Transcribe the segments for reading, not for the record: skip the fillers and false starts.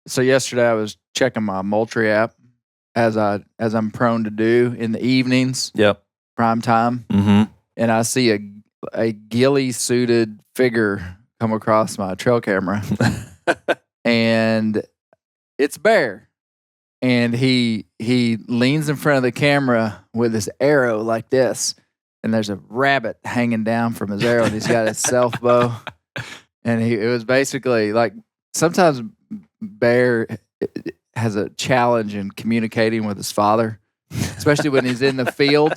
So yesterday I was checking my Moultrie app as I'm prone to do in the evenings, Yep. prime time, and I see a ghillie suited figure come across my trail camera, and it's Bear, and he leans in front of the camera with his arrow like this, and there's a rabbit hanging down from his arrow, and he's got his self bow, and it was basically like sometimes Bear has a challenge in communicating with his father, especially when he's in the field.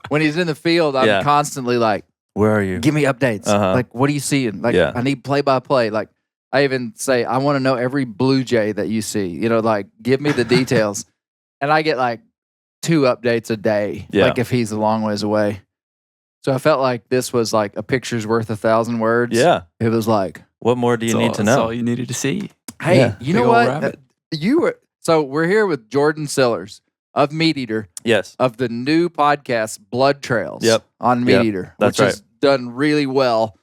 When he's in the field, I'm constantly like, where are you? Give me updates. Like, what are you seeing? Like, I need play-by-play. Like, I even say, I want to know every blue jay that you see. You know, like, give me the details. And I get like 2 updates a day, like if he's a long ways away. So I felt like this was like a picture's worth 1,000 words. Yeah. It was like, what more do you need to know? That's all you needed to see. Hey, you know what? So we're here with Jordan Sillars of MeatEater. Yes. Of the new podcast, Blood Trails. Yep. On MeatEater. That's which has done really well.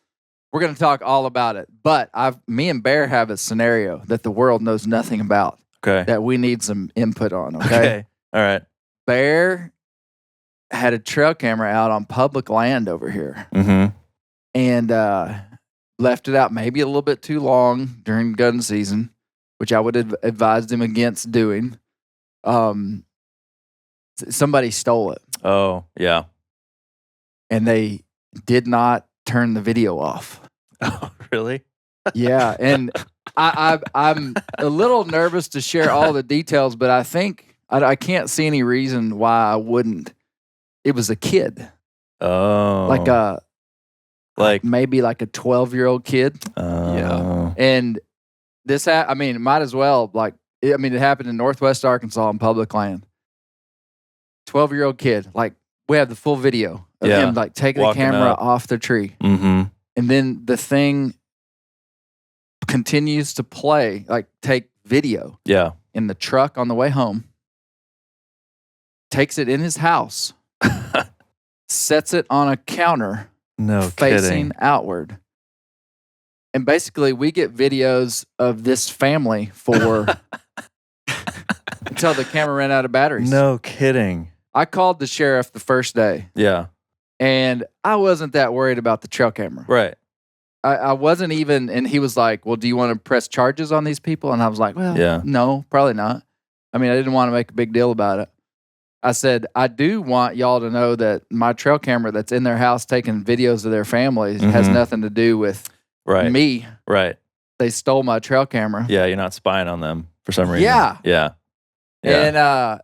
We're going to talk all about it. But me and Bear have a scenario that the world knows nothing about. Okay. That we need some input on. Okay. All right. Bear had a trail camera out on public land over here. And left it out maybe a little bit too long during gun season, which I would have advised him against doing. Somebody stole it. Oh, yeah. And they did not turn the video off. Oh, really? Yeah. And I'm a little nervous to share all the details, but I think I can't see any reason why I wouldn't. It was a kid. Oh. Like maybe like a 12-year-old kid. Yeah. And this, might as well, it happened in Northwest Arkansas on public land. 12-year-old kid, like we have the full video of him like taking the camera off the tree. And then the thing continues to play, like take video. Yeah. In the truck on the way home. Takes it in his house. Sets it on a counter. No facing kidding. outward. And basically we get videos of this family for until the camera ran out of batteries. No kidding. I called the sheriff the first day. Yeah. And I wasn't that worried about the trail camera. Right. I wasn't even, and he was like, well, do you want to press charges on these people? And I was like, well, no, probably not. I didn't want to make a big deal about it. I said, I do want y'all to know that my trail camera that's in their house taking videos of their families has nothing to do with me. Right. They stole my trail camera. Yeah, you're not spying on them for some reason. Yeah. And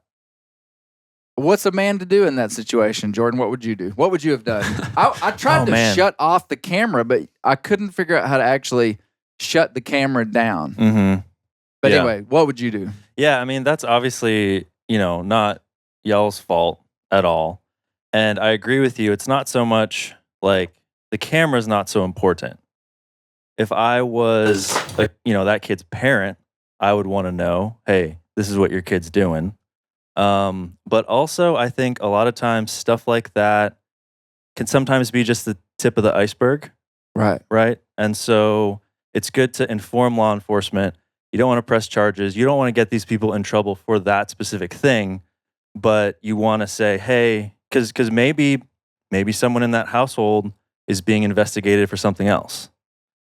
what's a man to do in that situation, Jordan? What would you do? What would you have done? I tried to shut off the camera, but I couldn't figure out how to actually shut the camera down. But anyway, what would you do? Yeah, that's obviously, not y'all's fault at all. And I agree with you. It's not so much like the camera's not so important. If I was that kid's parent, I would want to know, hey, this is what your kid's doing. But also I think a lot of times stuff like that can sometimes be just the tip of the iceberg. Right. And so it's good to inform law enforcement. You don't want to press charges. You don't want to get these people in trouble for that specific thing. But you want to say, hey, because maybe someone in that household is being investigated for something else.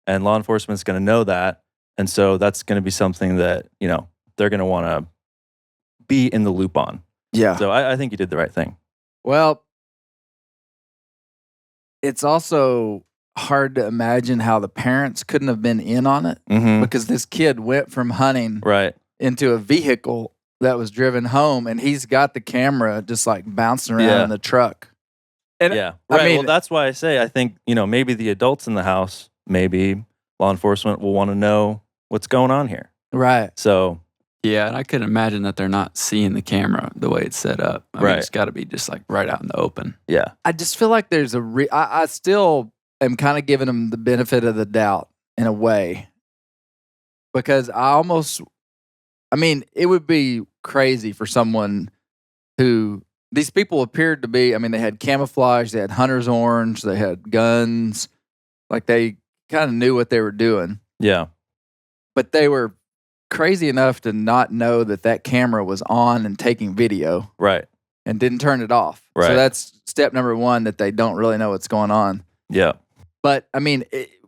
And law enforcement's going to know that. And so that's going to be something that, they're going to want to be in the loop on. Yeah. So I think you did the right thing. Well, it's also hard to imagine how the parents couldn't have been in on it because this kid went from hunting into a vehicle that was driven home, and he's got the camera just like bouncing around in the truck. And well, that's why I say I think maybe the adults in the house, maybe law enforcement will want to know what's going on here. Right. So yeah, and I could imagine that they're not seeing the camera the way it's set up. I mean, it's got to be just like right out in the open. Yeah. I just feel like there's I still am kind of giving them the benefit of the doubt in a way, because it would be crazy for someone who, these people appeared to be, they had camouflage, they had hunter's orange, they had guns, like they kind of knew what they were doing. Yeah. But they were crazy enough to not know that camera was on and taking video. Right. And didn't turn it off. Right. So that's step number one, that they don't really know what's going on. Yeah. But I mean,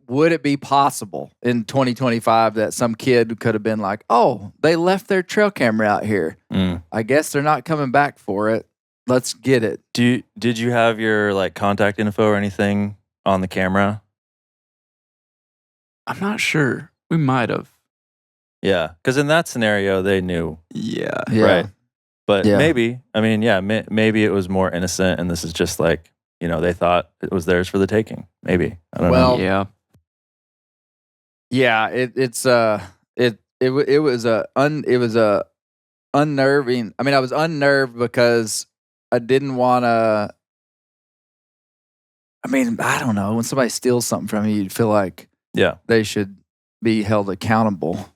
would it be possible in 2025 that some kid could have been like, oh, they left their trail camera out here. I guess they're not coming back for it. Let's get it. Did you have your like contact info or anything on the camera? I'm not sure. We might have. Yeah. Because in that scenario, they knew. Yeah. Right. But Yeah. maybe, I mean, yeah, maybe it was more innocent and this is just like, you know, they thought it was theirs for the taking. Maybe. I don't know. Yeah. Yeah, it was a unnerving. I mean, I was unnerved because I didn't want to. I mean, I don't know. When somebody steals something from you, you feel like they should be held accountable.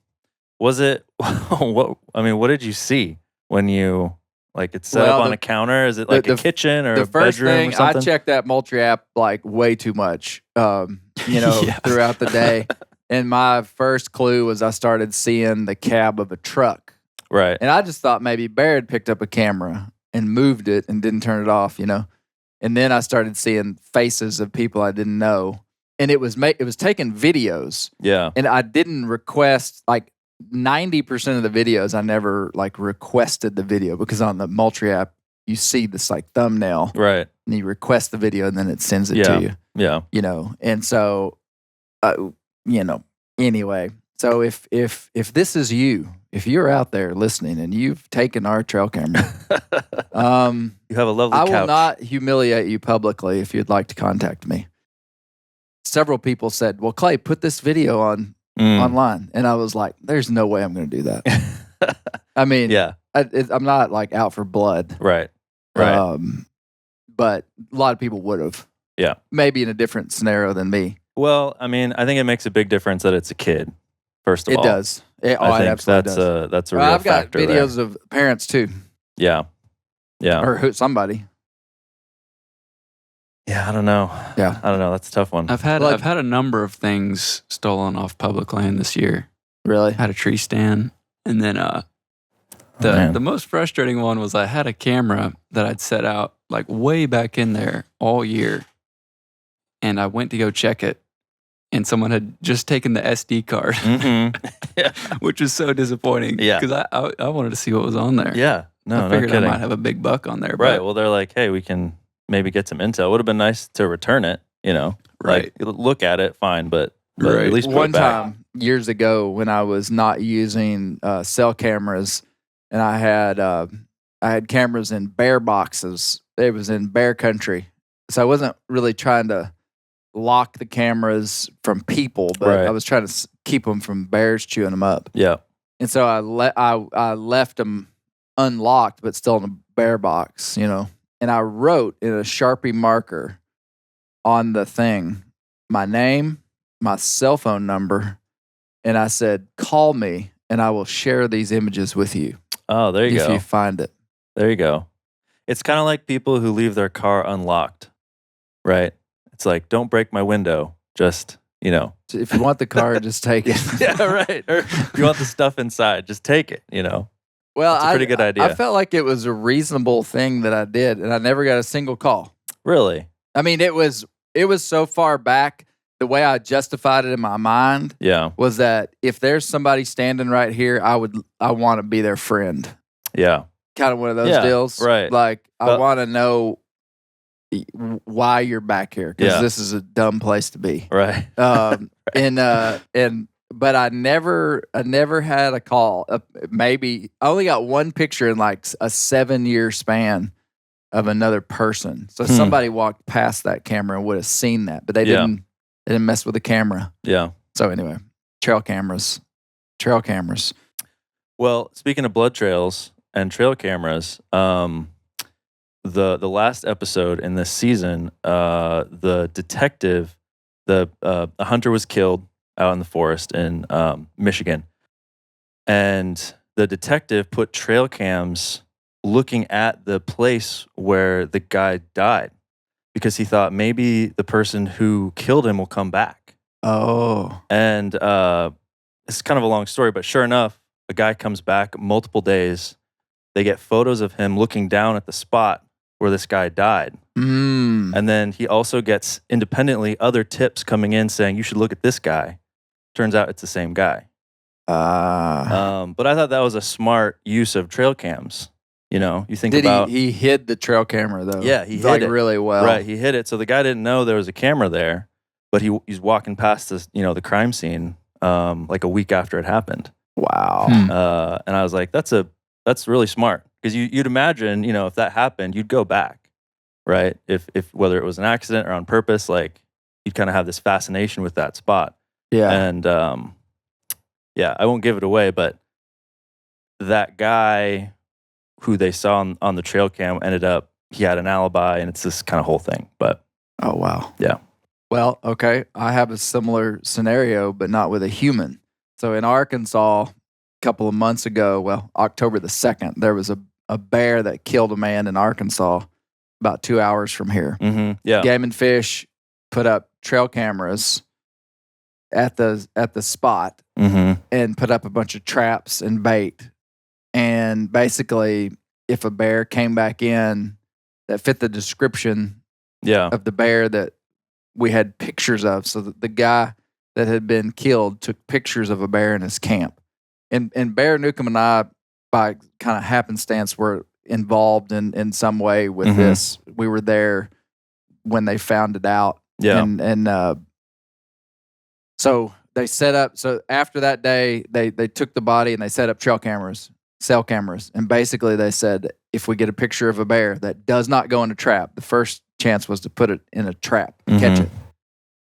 Was it what did you see when you like it's set up on a counter? Is it like a kitchen or a first bedroom thing, or something? I checked that multi app like way too much, throughout the day. And my first clue was I started seeing the cab of a truck. Right. And I just thought maybe Bear had picked up a camera and moved it and didn't turn it off, you know. And then I started seeing faces of people I didn't know. And it was taking videos. Yeah. And I didn't request, like 90% of the videos, I never like requested the video, because on the multi app, you see this like thumbnail. Right. And you request the video and then it sends it to you. Yeah. You know, and so, anyway. So if this is you, if you're out there listening and you've taken our trail camera, you have a lovely couch. I will not humiliate you publicly if you'd like to contact me. Several people said, well, Clay, put this video on online. And I was like, there's no way I'm going to do that. I mean, I'm not like out for blood. Right. But a lot of people would have. Yeah. Maybe in a different scenario than me. Well, I mean, I think it makes a big difference that it's a kid. First of all, it does. It absolutely does. That's a real I've got factor videos there. of parents too. Yeah. Or somebody. Yeah, I don't know. Yeah, I don't know. That's a tough one. I've had a number of things stolen off public land this year. Really? I had a tree stand, and then the most frustrating one was I had a camera that I'd set out like way back in there all year, and I went to go check it, and someone had just taken the SD card, which was so disappointing. Yeah, because I wanted to see what was on there. Yeah, no, I figured no kidding. I might have a big buck on there. Right. But, well, they're like, hey, we can maybe get some intel. Would have been nice to return it. You know, right? Like, look at it, fine, but right. At least put one it back. time years ago when I was not using cell cameras, and I had cameras in bear boxes. It was in bear country, so I wasn't really trying to lock the cameras from people, but I was trying to keep them from bears chewing them up. Yeah. And so I left them unlocked, but still in a bear box, you know. And I wrote in a Sharpie marker on the thing my name, my cell phone number, and I said, call me and I will share these images with you. Oh, there you go. If you find it. There you go. It's kind of like people who leave their car unlocked, right? It's like, don't break my window. Just, you know. If you want the car, just take it. Yeah, right. Or if you want the stuff inside, just take it, you know. Well, it's a pretty good idea. I felt like it was a reasonable thing that I did, and I never got a single call. Really? I mean, it was so far back. The way I justified it in my mind was that if there's somebody standing right here, I want to be their friend. Yeah. Kind of one of those deals. Right. Like, I want to know why you're back here, because this is a dumb place to be. Right. But I never had a call. Maybe I only got one picture in like a 7-year span of another person. So somebody walked past that camera and would have seen that, but they didn't mess with the camera. Yeah. So anyway, trail cameras. Well, speaking of blood trails and trail cameras, the last episode in this season, the detective, a hunter was killed out in the forest in Michigan. And the detective put trail cams looking at the place where the guy died because he thought maybe the person who killed him will come back. Oh. And it's kind of a long story, but sure enough, a guy comes back multiple days. They get photos of him looking down at the spot where this guy died. And then he also gets independently other tips coming in saying, you should look at this guy. Turns out it's the same guy. But I thought that was a smart use of trail cams. You know, you think about... He hid the trail camera, though. Yeah, he hid like it. really well. Right, he hid it. So the guy didn't know there was a camera there, but he's walking past this, the crime scene like a week after it happened. Wow. And I was like, that's really smart. Because you'd imagine, if that happened, you'd go back, right? If whether it was an accident or on purpose, like you'd kind of have this fascination with that spot. Yeah. And I won't give it away, but that guy who they saw on the trail cam he had an alibi, and it's this kind of whole thing. But oh wow. Yeah. Well, okay. I have a similar scenario, but not with a human. So in Arkansas, a couple of months ago, well, October the 2nd, there was a bear that killed a man in Arkansas about 2 hours from here. Mm-hmm. Yeah. Game and Fish put up trail cameras at the spot and put up a bunch of traps and bait. And basically, if a bear came back in that fit the description of the bear that we had pictures of, so that the guy that had been killed took pictures of a bear in his camp. And Bear Newcomb and I, by kind of happenstance, were involved in some way with this. We were there when they found it out. Yeah. And so they set up, so after that day, they took the body and they set up cell cameras. And basically they said, if we get a picture of a bear that does not go in a trap, the first chance was to put it in a trap and catch it.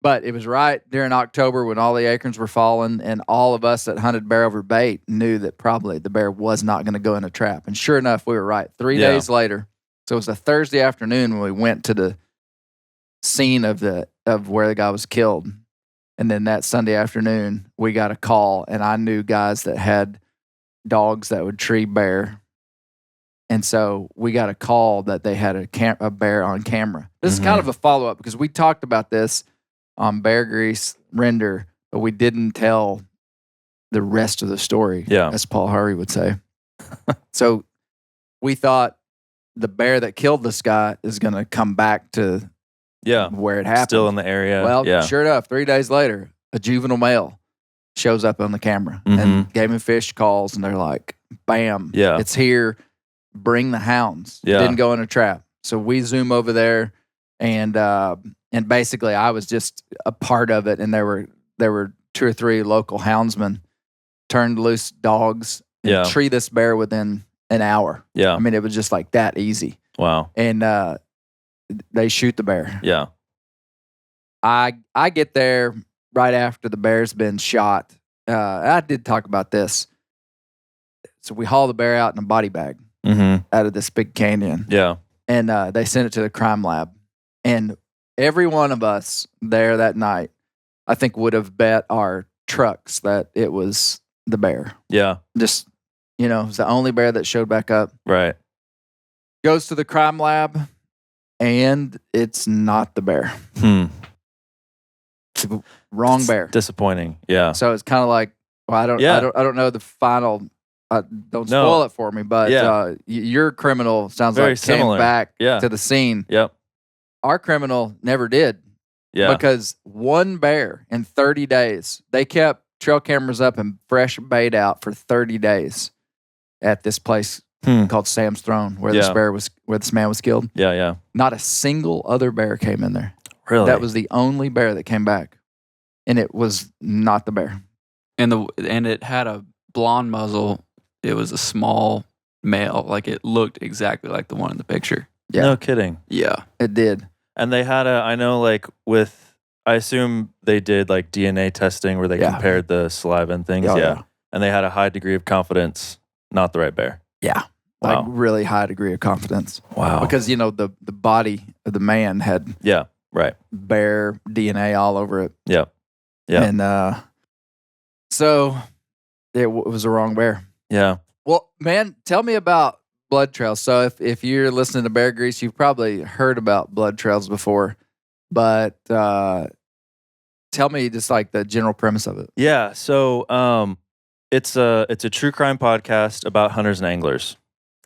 But it was right during October when all the acorns were falling, and all of us that hunted bear over bait knew that probably the bear was not going to go in a trap. And sure enough, we were right. 3 days later, so it was a Thursday afternoon when we went to the scene of where the guy was killed. And then that Sunday afternoon, we got a call, and I knew guys that had dogs that would tree bear. And so we got a call that they had a bear on camera. This is kind of a follow-up because we talked about this on beargrease render, but we didn't tell the rest of the story, as Paul Harvey would say. So we thought the bear that killed this guy is going to come back to where it happened. Still in the area. Well, sure enough, 3 days later, a juvenile male shows up on the camera. And Game and Fish calls, and they're like, bam, it's here. Bring the hounds. Didn't go in a trap. So we zoom over there, and basically I was just a part of it, and there were 2 or 3 local houndsmen turned loose dogs and tree this bear within an hour. Yeah. I mean, it was just like that easy. Wow. And they shoot the bear. Yeah. I get there right after the bear's been shot. I did talk about this. So we haul the bear out in a body bag out of this big canyon. Yeah. And they sent it to the crime lab. And every one of us there that night, I think, would have bet our trucks that it was the bear. Yeah. Just, it was the only bear that showed back up. Right. Goes to the crime lab, and it's not the bear. It's the wrong bear. Disappointing. Yeah. So it's kind of like, well, I don't know the final. Don't spoil it for me, but your criminal sounds very like similar. Came back to the scene. Yep. Our criminal never did. Yeah. Because one bear in 30 days, they kept trail cameras up and fresh bait out for 30 days at this place called Sam's Throne, where this man was killed. Yeah, yeah. Not a single other bear came in there. Really? That was the only bear that came back, and it was not the bear. And it had a blonde muzzle. It was a small male. Like, it looked exactly like the one in the picture. Yeah. No kidding. Yeah, it did. And they had I assume they did like DNA testing where they compared the saliva and things. Yeah. And they had a high degree of confidence, not the right bear. Yeah. Wow. Like, really high degree of confidence. Wow. Because, the body of the man had bear DNA all over it. Yeah. Yeah. And so it was a wrong bear. Yeah. Well, man, tell me about blood trails. So if you're listening to Bear Grease, you've probably heard about blood trails before, but tell me just like the general premise of it. Yeah. So It's a true crime podcast about hunters and anglers.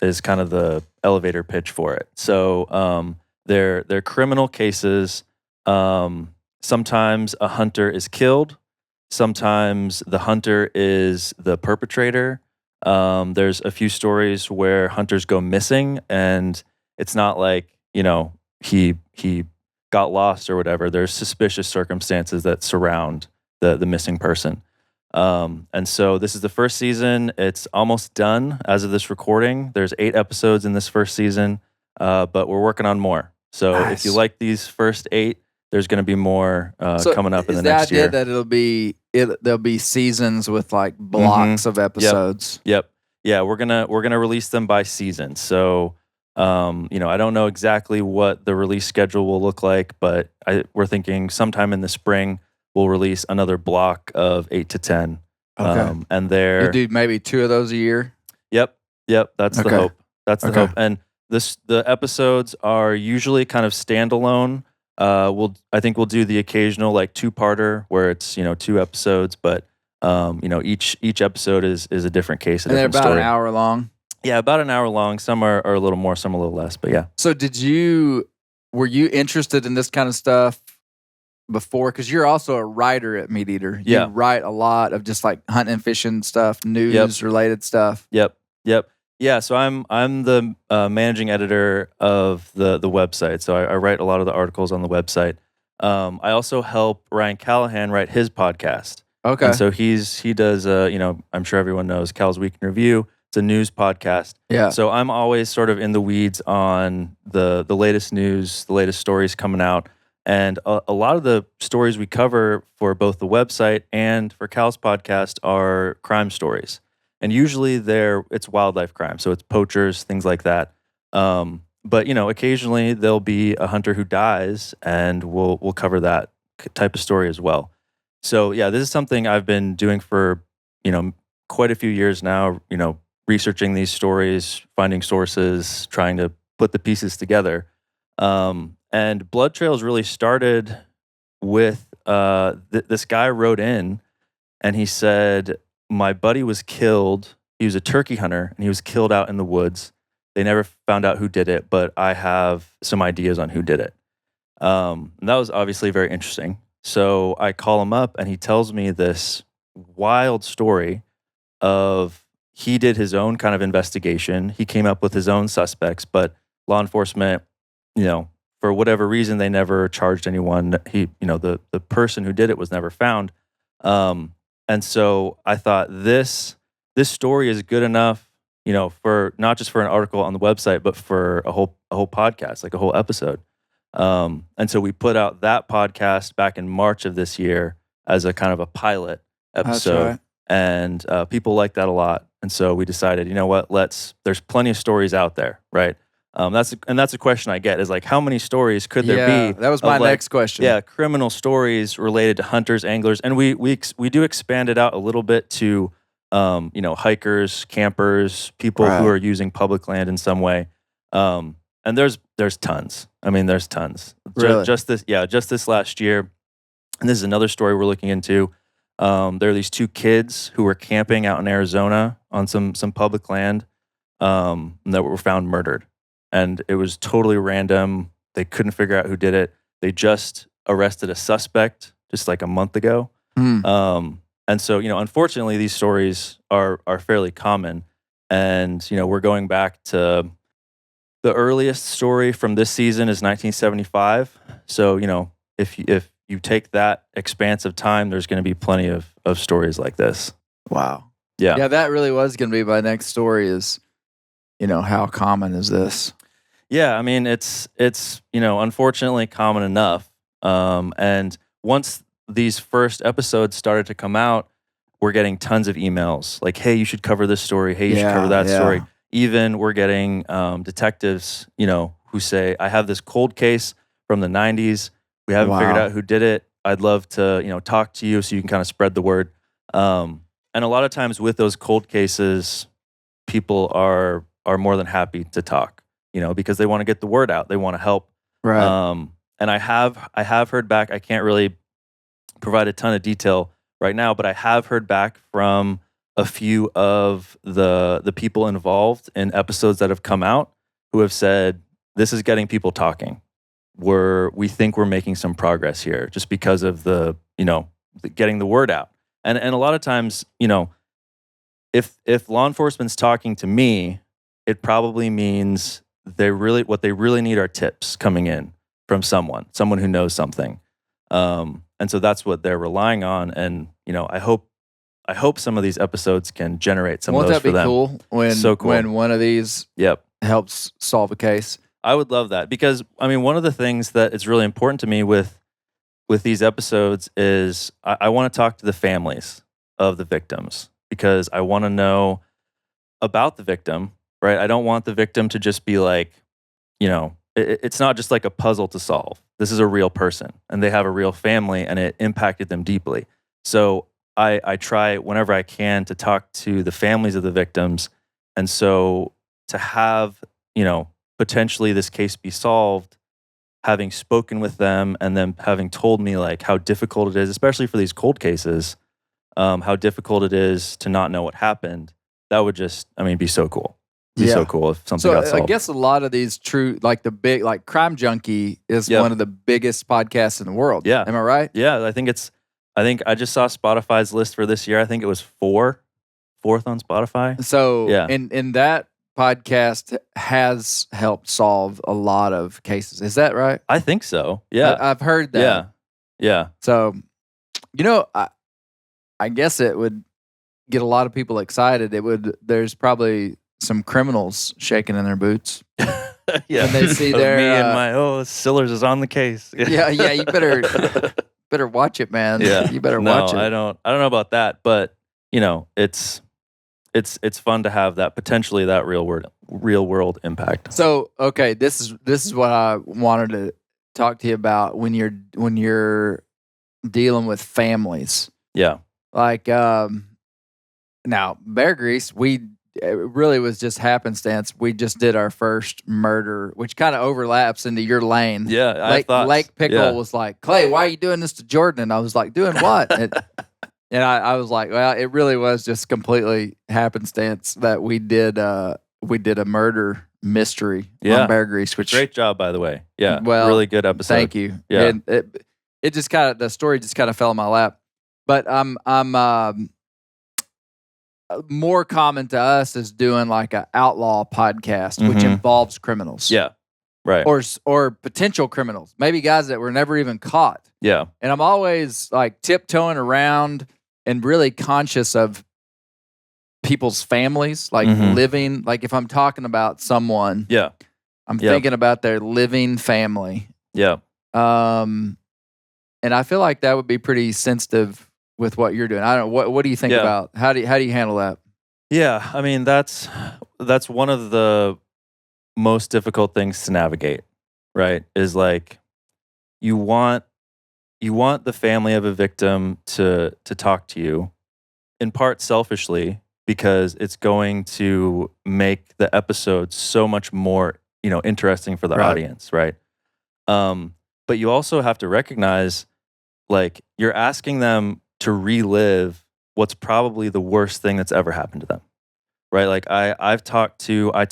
Is kind of the elevator pitch for it. So they're criminal cases. Sometimes a hunter is killed. Sometimes the hunter is the perpetrator. There's a few stories where hunters go missing, and it's not like he got lost or whatever. There's suspicious circumstances that surround the missing person. And so this is the first season. It's almost done as of this recording. There's 8 episodes in this first season, but we're working on more. So if you like these first 8, there's going to be more coming up in the next year. Is the idea that there'll be seasons with like blocks of episodes? Yep. Yeah, we're gonna release them by season. So I don't know exactly what the release schedule will look like, but we're thinking sometime in the spring we'll release another block of 8 to 10. Okay. And you do maybe 2 of those a year? Yep. That's the hope. That's the hope. And the episodes are usually kind of standalone. I think we'll do the occasional like 2-parter where it's 2 episodes, but each episode is a different case, and they're about an hour long. Yeah, about an hour long. Some are a little more, some a little less, but yeah. So were you interested in this kind of stuff before? Because you're also a writer at MeatEater. You write a lot of just like hunting and fishing stuff, news related stuff. Yep. Yeah, so I'm the managing editor of the website. So I write a lot of the articles on the website. I also help Ryan Callahan write his podcast. Okay. And so he does I'm sure everyone knows Cal's Week in Review. It's a news podcast. Yeah. So I'm always sort of in the weeds on the latest news, the latest stories coming out. And a lot of the stories we cover for both the website and for Cal's podcast are crime stories. And usually it's wildlife crime. So it's poachers, things like that. But occasionally there'll be a hunter who dies, and we'll cover that type of story as well. So yeah, this is something I've been doing for, quite a few years now, researching these stories, finding sources, trying to put the pieces together. And Blood Trails really started with this guy wrote in and he said, my buddy was killed. He was a turkey hunter and he was killed out in the woods. They never found out who did it, but I have some ideas on who did it. And that was obviously very interesting. So I call him up and he tells me this wild story of he did his own kind of investigation. He came up with his own suspects, but law enforcement, for whatever reason, they never charged anyone. The person who did it was never found. And so I thought this story is good enough, for not just for an article on the website, but for a whole podcast, like a whole episode. And so we put out that podcast back in March of this year as a kind of a pilot episode. That's right. And people liked that a lot. And so we decided, there's plenty of stories out there, right? That's a question I get is like, how many stories could there be? That was my next question. Yeah, criminal stories related to hunters, anglers, and we do expand it out a little bit to, hikers, campers, people who are using public land in some way. And there's tons. I mean, there's tons. Really? Just this last year, and this is another story we're looking into. There are these 2 kids who were camping out in Arizona on some public land that were found murdered. And it was totally random. They couldn't figure out who did it. They just arrested a suspect just like a month ago. And so, unfortunately, these stories are fairly common. And, we're going back to the earliest story from this season is 1975. So, if you take that expanse of time, there's going to be plenty of stories like this. Wow. Yeah. Yeah, that really was going to be my next story is, how common is this? Yeah, I mean, it's unfortunately common enough. And once these first episodes started to come out, we're getting tons of emails like, hey, you should cover this story. Hey, you should cover that story. Even we're getting detectives, who say, I have this cold case from the 90s. We haven't figured out who did it. I'd love to, talk to you so you can kind of spread the word. And a lot of times with those cold cases, people are more than happy to talk. Because they want to get the word out. They want to help. Right. And I have heard back. I can't really provide a ton of detail right now, but I have heard back from a few of the people involved in episodes that have come out who have said, this is getting people talking. We think we're making some progress here just because of the getting the word out. And a lot of times, if law enforcement's talking to me, it probably means what they really need are tips coming in from someone who knows something. And so that's what they're relying on. And, I hope some of these episodes can generate some of those for them. Won't that be cool when one of these helps solve a case? I would love that because, one of the things that is really important to me with these episodes is I want to talk to the families of the victims because I want to know about the victim, right? I don't want the victim to just be like, it's not just like a puzzle to solve. This is a real person and they have a real family and it impacted them deeply. So I try whenever I can to talk to the families of the victims. And so to have, potentially this case be solved, having spoken with them and then having told me like how difficult it is, especially for these cold cases, how difficult it is to not know what happened, that would just, be so cool. Be so cool if something got solved. I guess a lot of these like the big, like Crime Junkie is one of the biggest podcasts in the world. Yeah. Am I right? Yeah, I think I just saw Spotify's list for this year. I think it was fourth on Spotify. So in that podcast has helped solve a lot of cases. Is that right? I think so. Yeah. I've heard that. Yeah. So, I guess it would get a lot of people excited. There's probably some criminals shaking in their boots. Yeah. When they see their me and my Sillars is on the case. Yeah, you better watch it, man. Yeah. You better watch it. I don't know about that, but it's fun to have that potentially that real world impact. So, okay, this is what I wanted to talk to you about when you're dealing with families. Yeah. Like now beargrease, it really was just happenstance. We just did our first murder, which kind of overlaps into your lane. Yeah, Lake Pickle was like, Clay, why are you doing this to Jordan? And I was like, doing what? And I was like, well, it really was just completely happenstance that we did a murder mystery on beargrease. Which great job, by the way. Yeah, well, really good episode. Thank you. Yeah, and it just the story just kind of fell in my lap. But I'm more common to us is doing like an outlaw podcast, which involves criminals. Yeah, right. Or potential criminals, maybe guys that were never even caught. Yeah. And I'm always like tiptoeing around and really conscious of people's families, like living. Like if I'm talking about someone, I'm thinking about their living family. Yeah. And I feel like that would be pretty sensitive with what you're doing. I don't know. What do you think about how do you handle that? Yeah, that's one of the most difficult things to navigate, right? Is like you want the family of a victim to talk to you, in part selfishly, because it's going to make the episode so much more, interesting for the audience, right? But you also have to recognize, like, you're asking them to relive what's probably the worst thing that's ever happened to them, right? Like I talked to a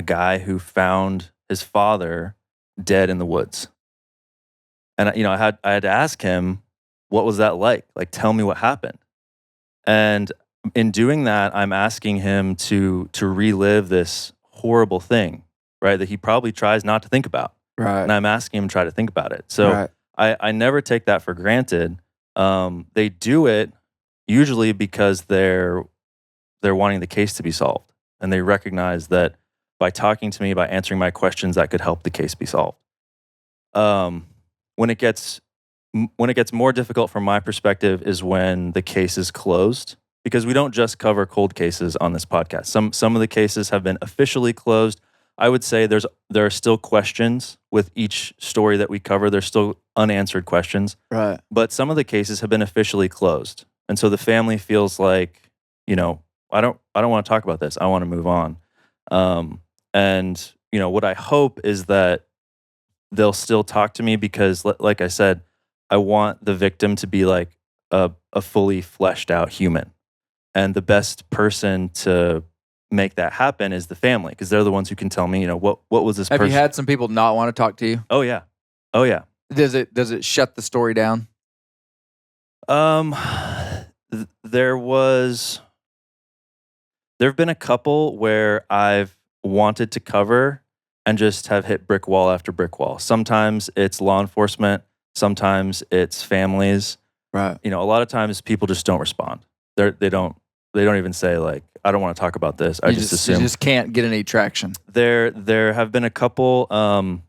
guy who found his father dead in the woods, and I had to ask him, what was that like? Like, tell me what happened. And in doing that, I'm asking him to relive this horrible thing, right? That he probably tries not to think about, right? And I'm asking him to try to think about it. So. I never take that for granted. They do it usually because they're wanting the case to be solved, and they recognize that by talking to me, by answering my questions, that could help the case be solved. When it gets more difficult from my perspective is when the case is closed, because we don't just cover cold cases on this podcast. Some of the cases have been officially closed. I would say there are still questions with each story that we cover. There's still unanswered questions. Right. But some of the cases have been officially closed. And so the family feels like, I don't want to talk about this. I want to move on. And what I hope is that they'll still talk to me because, like I said, I want the victim to be like, a fully fleshed out human. And the best person to make that happen is the family, because they're the ones who can tell me, what was this Have person? you had some people not want to talk to you? Oh yeah. Does it shut the story down? There have been a couple where I've wanted to cover and just have hit brick wall after brick wall. Sometimes it's law enforcement, sometimes it's families. Right. A lot of times people just don't respond. They don't even say like, I don't want to talk about this. I just assume. You just can't get any traction. There have been a couple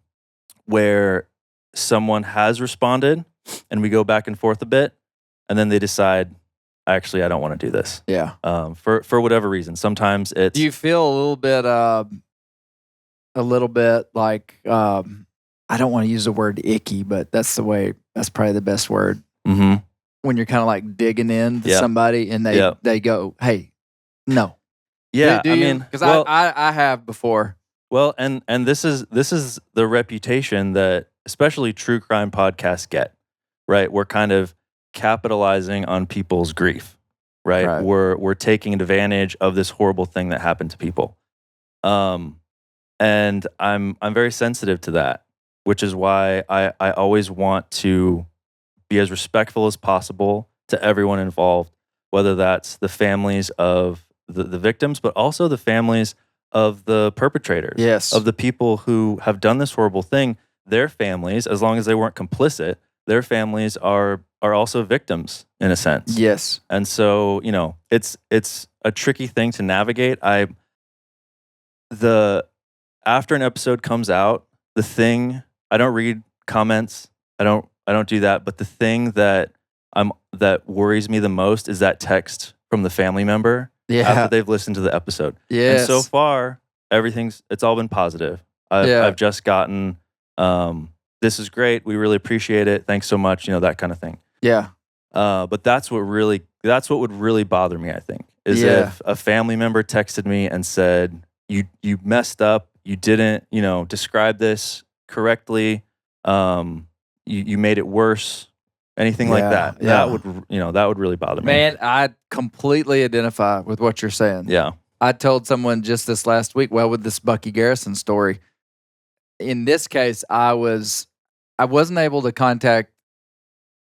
where someone has responded and we go back and forth a bit, and then they decide, actually, I don't want to do this. Yeah. For whatever reason. Sometimes it's. Do you feel a little bit like I don't want to use the word icky, but that's probably the best word. Mm-hmm. When you're kind of like digging into somebody and they go, hey, no. Yeah, do you? Because I have before. Well, and this is the reputation that especially true crime podcasts get, right? We're kind of capitalizing on people's grief, right? We're taking advantage of this horrible thing that happened to people. And I'm very sensitive to that, which is why I always want to be as respectful as possible to everyone involved, whether that's the families of the victims, but also the families of the perpetrators, yes, of the people who have done this horrible thing. Their families, as long as they weren't complicit, their families are also victims in a sense. Yes. And so, it's a tricky thing to navigate. After an episode comes out, I don't read comments. I don't do that. But the thing that worries me the most is that text from the family member after they've listened to the episode. Yes. And so far, it's all been positive. I've just gotten, this is great. We really appreciate it. Thanks so much. That kind of thing. Yeah. But that's what would really bother me, I think, is if a family member texted me and said, you messed up. You didn't, describe this correctly. You made it worse. Anything like that. Yeah. That would really bother me. Man, I completely identify with what you're saying. Yeah. I told someone just this last week, with this Bucky Garrison story. In this case, I wasn't able to contact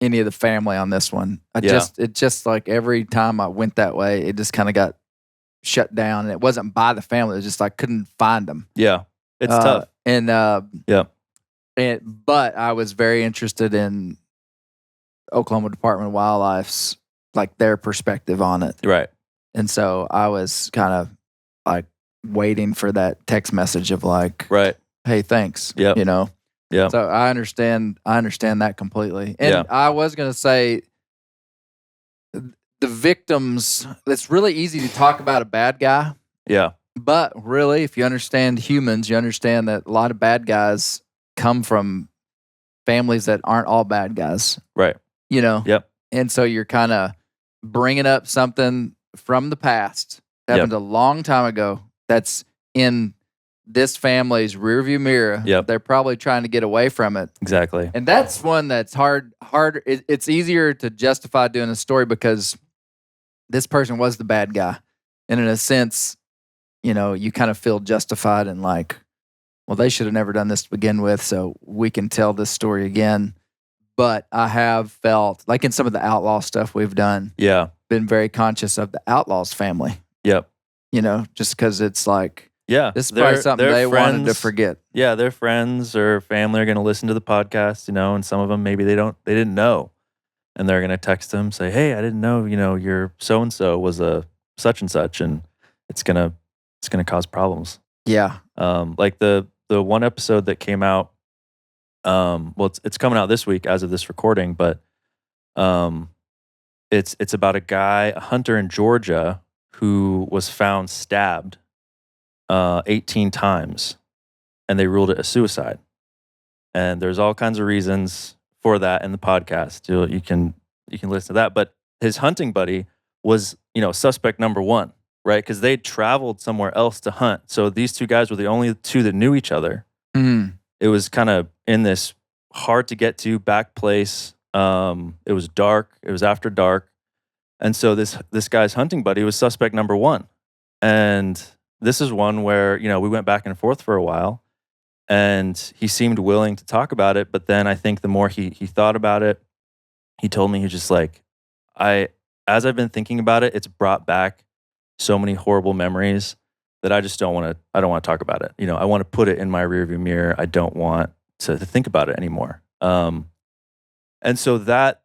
any of the family on this one. It just like every time I went that way, it just kind of got shut down, and it wasn't by the family. It was just I couldn't find them. Yeah. It's tough. But I was very interested in Oklahoma Department of Wildlife's, like, their perspective on it. Right. And so I was kind of like waiting for that text message of like, right, hey, thanks. Yep. Yeah. So I understand that completely. And I was going to say, the victims, it's really easy to talk about a bad guy. Yeah. But really, if you understand humans, you understand that a lot of bad guys come from families that aren't all bad guys. Right. Yep. And so you're kind of bringing up something from the past that happened a long time ago that's in this family's rearview mirror. Yep. They're probably trying to get away from it. Exactly. And that's one that's hard. It's easier to justify doing a story because this person was the bad guy. And in a sense, you kind of feel justified and like, well, they should have never done this to begin with, so we can tell this story again. But I have felt, like in some of the outlaw stuff we've done, been very conscious of the outlaws' family. Yep. Just because it's like, this is probably something they wanted to forget. Yeah, their friends or family are going to listen to the podcast, and some of them maybe they didn't know, and they're going to text them, say, "Hey, I didn't know, your so and so was a such and such," and it's gonna cause problems. Yeah. Like the one episode that came out. It's coming out this week as of this recording, but it's about a hunter in Georgia who was found stabbed 18 times, and they ruled it a suicide. And there's all kinds of reasons for that in the podcast. You can listen to that. But his hunting buddy was, suspect number one, right? Because they traveled somewhere else to hunt. So these two guys were the only two that knew each other. Mm. It was kind of in this hard to get to back place, It was dark. It was after dark. And so this guy's hunting buddy was suspect number one. And this is one where, we went back and forth for a while. And he seemed willing to talk about it. But then I think the more he thought about it, he told me, he's just like, as I've been thinking about it, it's brought back so many horrible memories that I just don't want to talk about it. I want to put it in my rearview mirror. I don't want to think about it anymore. And so that,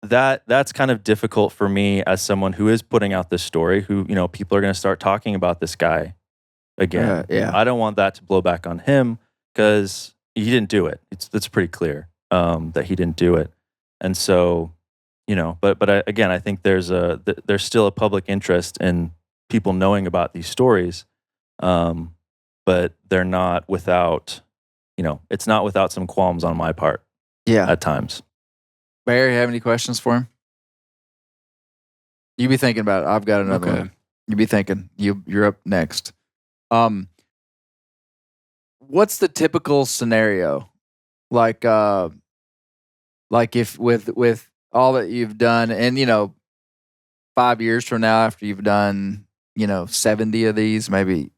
that's kind of difficult for me as someone who is putting out this story, who, people are going to start talking about this guy again. Yeah. I don't want that to blow back on him because he didn't do it. It's pretty clear that he didn't do it. And so, but I think there's still a public interest in people knowing about these stories, but they're not without, it's not without some qualms on my part. Yeah. At times. Barry, have any questions for him? You be thinking about it. I've got another one. You be thinking. You're up next. What's the typical scenario? Like if with all that you've done, and 5 years from now, after you've done 70 of these, maybe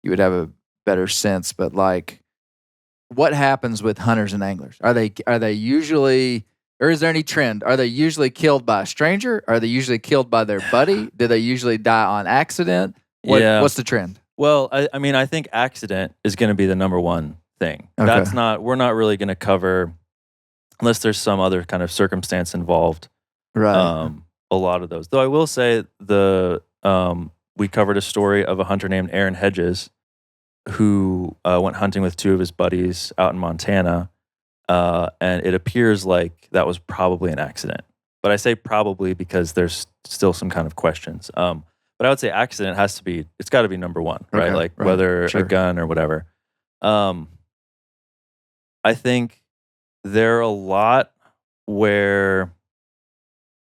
you would have a better sense. But like, what happens with hunters and anglers? Are they usually, or is there any trend? Are they usually killed by a stranger? Are they usually killed by their buddy? Do they usually die on accident? What's the trend? Well, I think accident is going to be the number one thing. Okay. We're not really going to cover, unless there's some other kind of circumstance involved. Right. A lot of those. Though I will say we covered a story of a hunter named Aaron Hedges who went hunting with two of his buddies out in Montana. And it appears like that was probably an accident. But I say probably because there's still some kind of questions. But I would say accident it's got to be number one, right? Okay, right. Whether Sure. a gun or whatever. I think there are a lot where,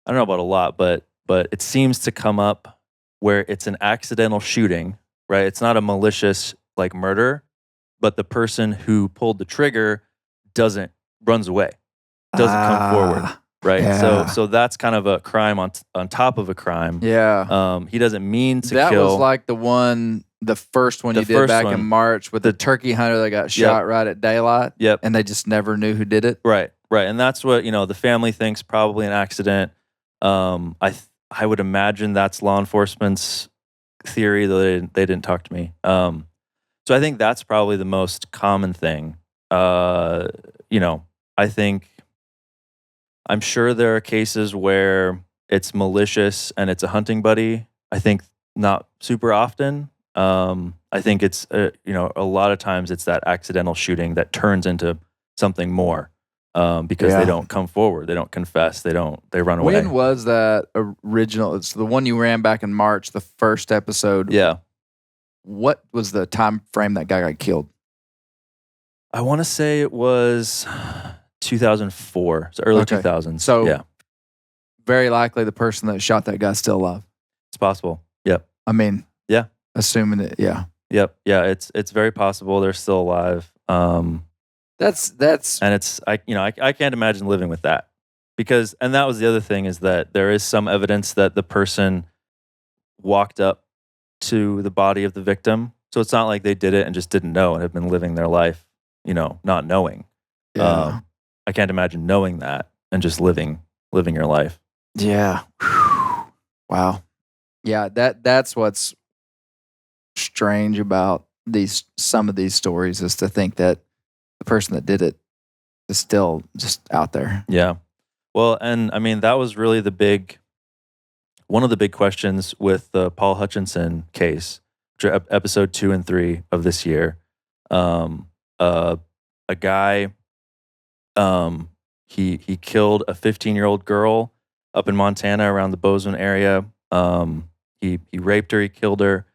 I don't know about a lot, but it seems to come up where it's an accidental shooting, right? It's not a malicious like murder, but the person who pulled the trigger runs away, doesn't come forward, right? Yeah. So that's kind of a crime on top of a crime. Yeah. He doesn't mean to that kill. was like the first one you did back in March with the turkey hunter that got shot right at daylight. Yep. And they just never knew who did it. Right. And that's what, the family thinks probably an accident. I would imagine that's law enforcement's theory, though they didn't talk to me. So I think that's probably the most common thing. I'm sure there are cases where it's malicious and it's a hunting buddy. I think not super often. I think it's, a lot of times it's that accidental shooting that turns into something more because they don't come forward. They don't confess. They run away. When was that original? It's the one you ran back in March, the first episode. Yeah. What was the time frame that guy got killed? I want to say it was 2004, so early 2000s. So yeah, very likely the person that shot that guy's still alive. It's possible. Yep. I mean, yeah. Assuming it, yeah. Yep. Yeah, it's very possible they're still alive. That's and it's I can't imagine living with that and that was the other thing, is that there is some evidence that the person walked up to the body of the victim. So it's not like they did it and just didn't know and have been living their life, not knowing. Yeah. I can't imagine knowing that and just living your life. Yeah. Wow. Yeah, that's what's strange about some of these stories, is to think that the person that did it is still just out there. Yeah. Well, and I mean, that was really one of the big questions with the Paul Hutchinson case, episode 2 and 3 of this year. A guy, he killed a 15-year-old girl up in Montana around the Bozeman area. He raped her, he killed her,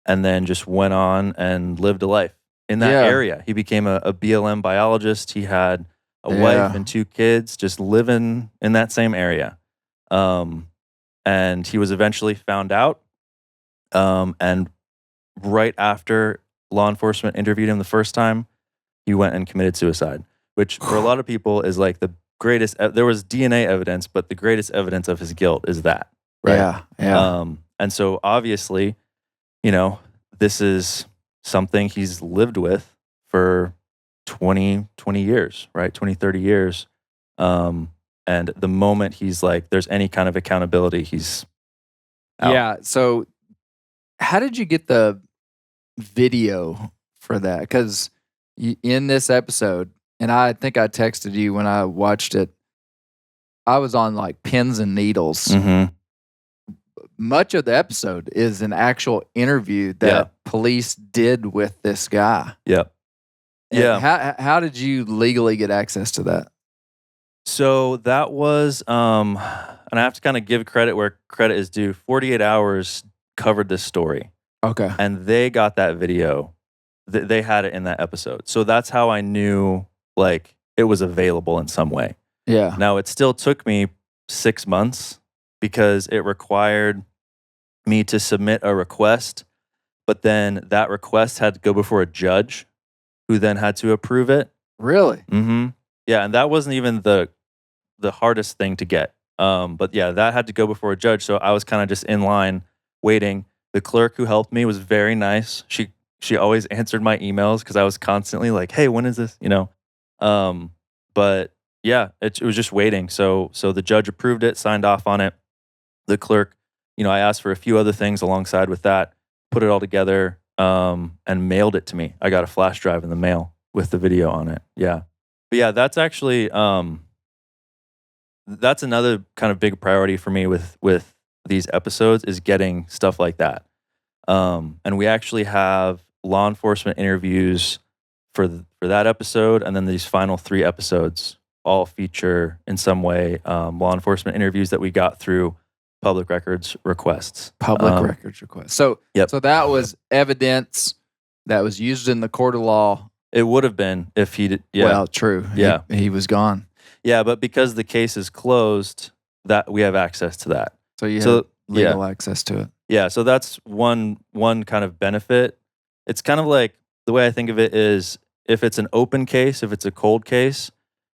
and then just went on and lived a life in that area. He became a BLM biologist. He had a wife and 2 kids, just living in that same area. And he was eventually found out. And right after law enforcement interviewed him the first time, he went and committed suicide, which for a lot of people is like the greatest, there was DNA evidence, but the greatest evidence of his guilt is that, right? Yeah. And so obviously, this is something he's lived with for 20 years, right? 20, 30 years. And the moment he's like, there's any kind of accountability, he's out. Yeah. So how did you get the video for that? Because in this episode, and I think I texted you when I watched it, I was on like pins and needles. Mm-hmm. Much of the episode is an actual interview that police did with this guy. Yep. And Yeah. How did you legally get access to that? So that was, and I have to kind of give credit where credit is due. 48 Hours covered this story. Okay. And they got that video. They had it in that episode. So that's how I knew like it was available in some way. Yeah. Now it still took me 6 months because it required me to submit a request, but then that request had to go before a judge who then had to approve it. Really? Mm-hmm. Yeah, and that wasn't even the hardest thing to get. But yeah, that had to go before a judge. So I was kind of just in line waiting. The clerk who helped me was very nice. She always answered my emails because I was constantly like, "Hey, when is this?" But yeah, it was just waiting. So the judge approved it, signed off on it. The clerk, I asked for a few other things alongside with that, put it all together, and mailed it to me. I got a flash drive in the mail with the video on it. Yeah. But yeah, that's actually that's another kind of big priority for me with these episodes is getting stuff like that. And we actually have law enforcement interviews for that episode, and then these final 3 episodes all feature in some way law enforcement interviews that we got through public records requests. So that was evidence that was used in the court of law. It would have been if he did. Yeah. Well, true. Yeah. He was gone. Yeah, but because the case is closed, that we have access to that. So you have legal access to it. Yeah, so that's one kind of benefit. It's kind of like the way I think of it is if it's an open case, if it's a cold case,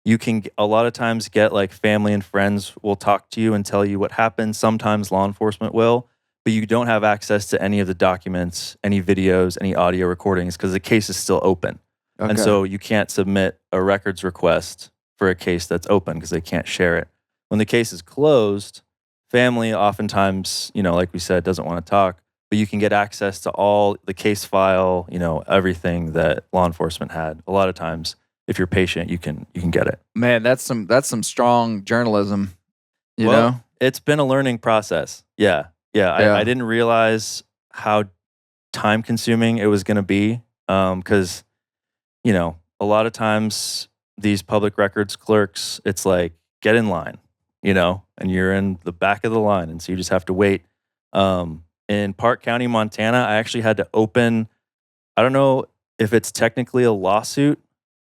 you can a lot of times get like family and friends will talk to you and tell you what happened. Sometimes law enforcement will, but you don't have access to any of the documents, any videos, any audio recordings because the case is still open. Okay. And so you can't submit a records request for a case that's open because they can't share it. When the case is closed, family oftentimes, like we said, doesn't want to talk, but you can get access to all the case file, everything that law enforcement had. A lot of times, if you're patient, you can get it. Man, that's some strong journalism. You know, it's been a learning process. Yeah. I didn't realize how time consuming it was going to be because, a lot of times these public records clerks, it's like, get in line, and you're in the back of the line. And so you just have to wait. In Park County, Montana, I actually had to open, I don't know if it's technically a lawsuit,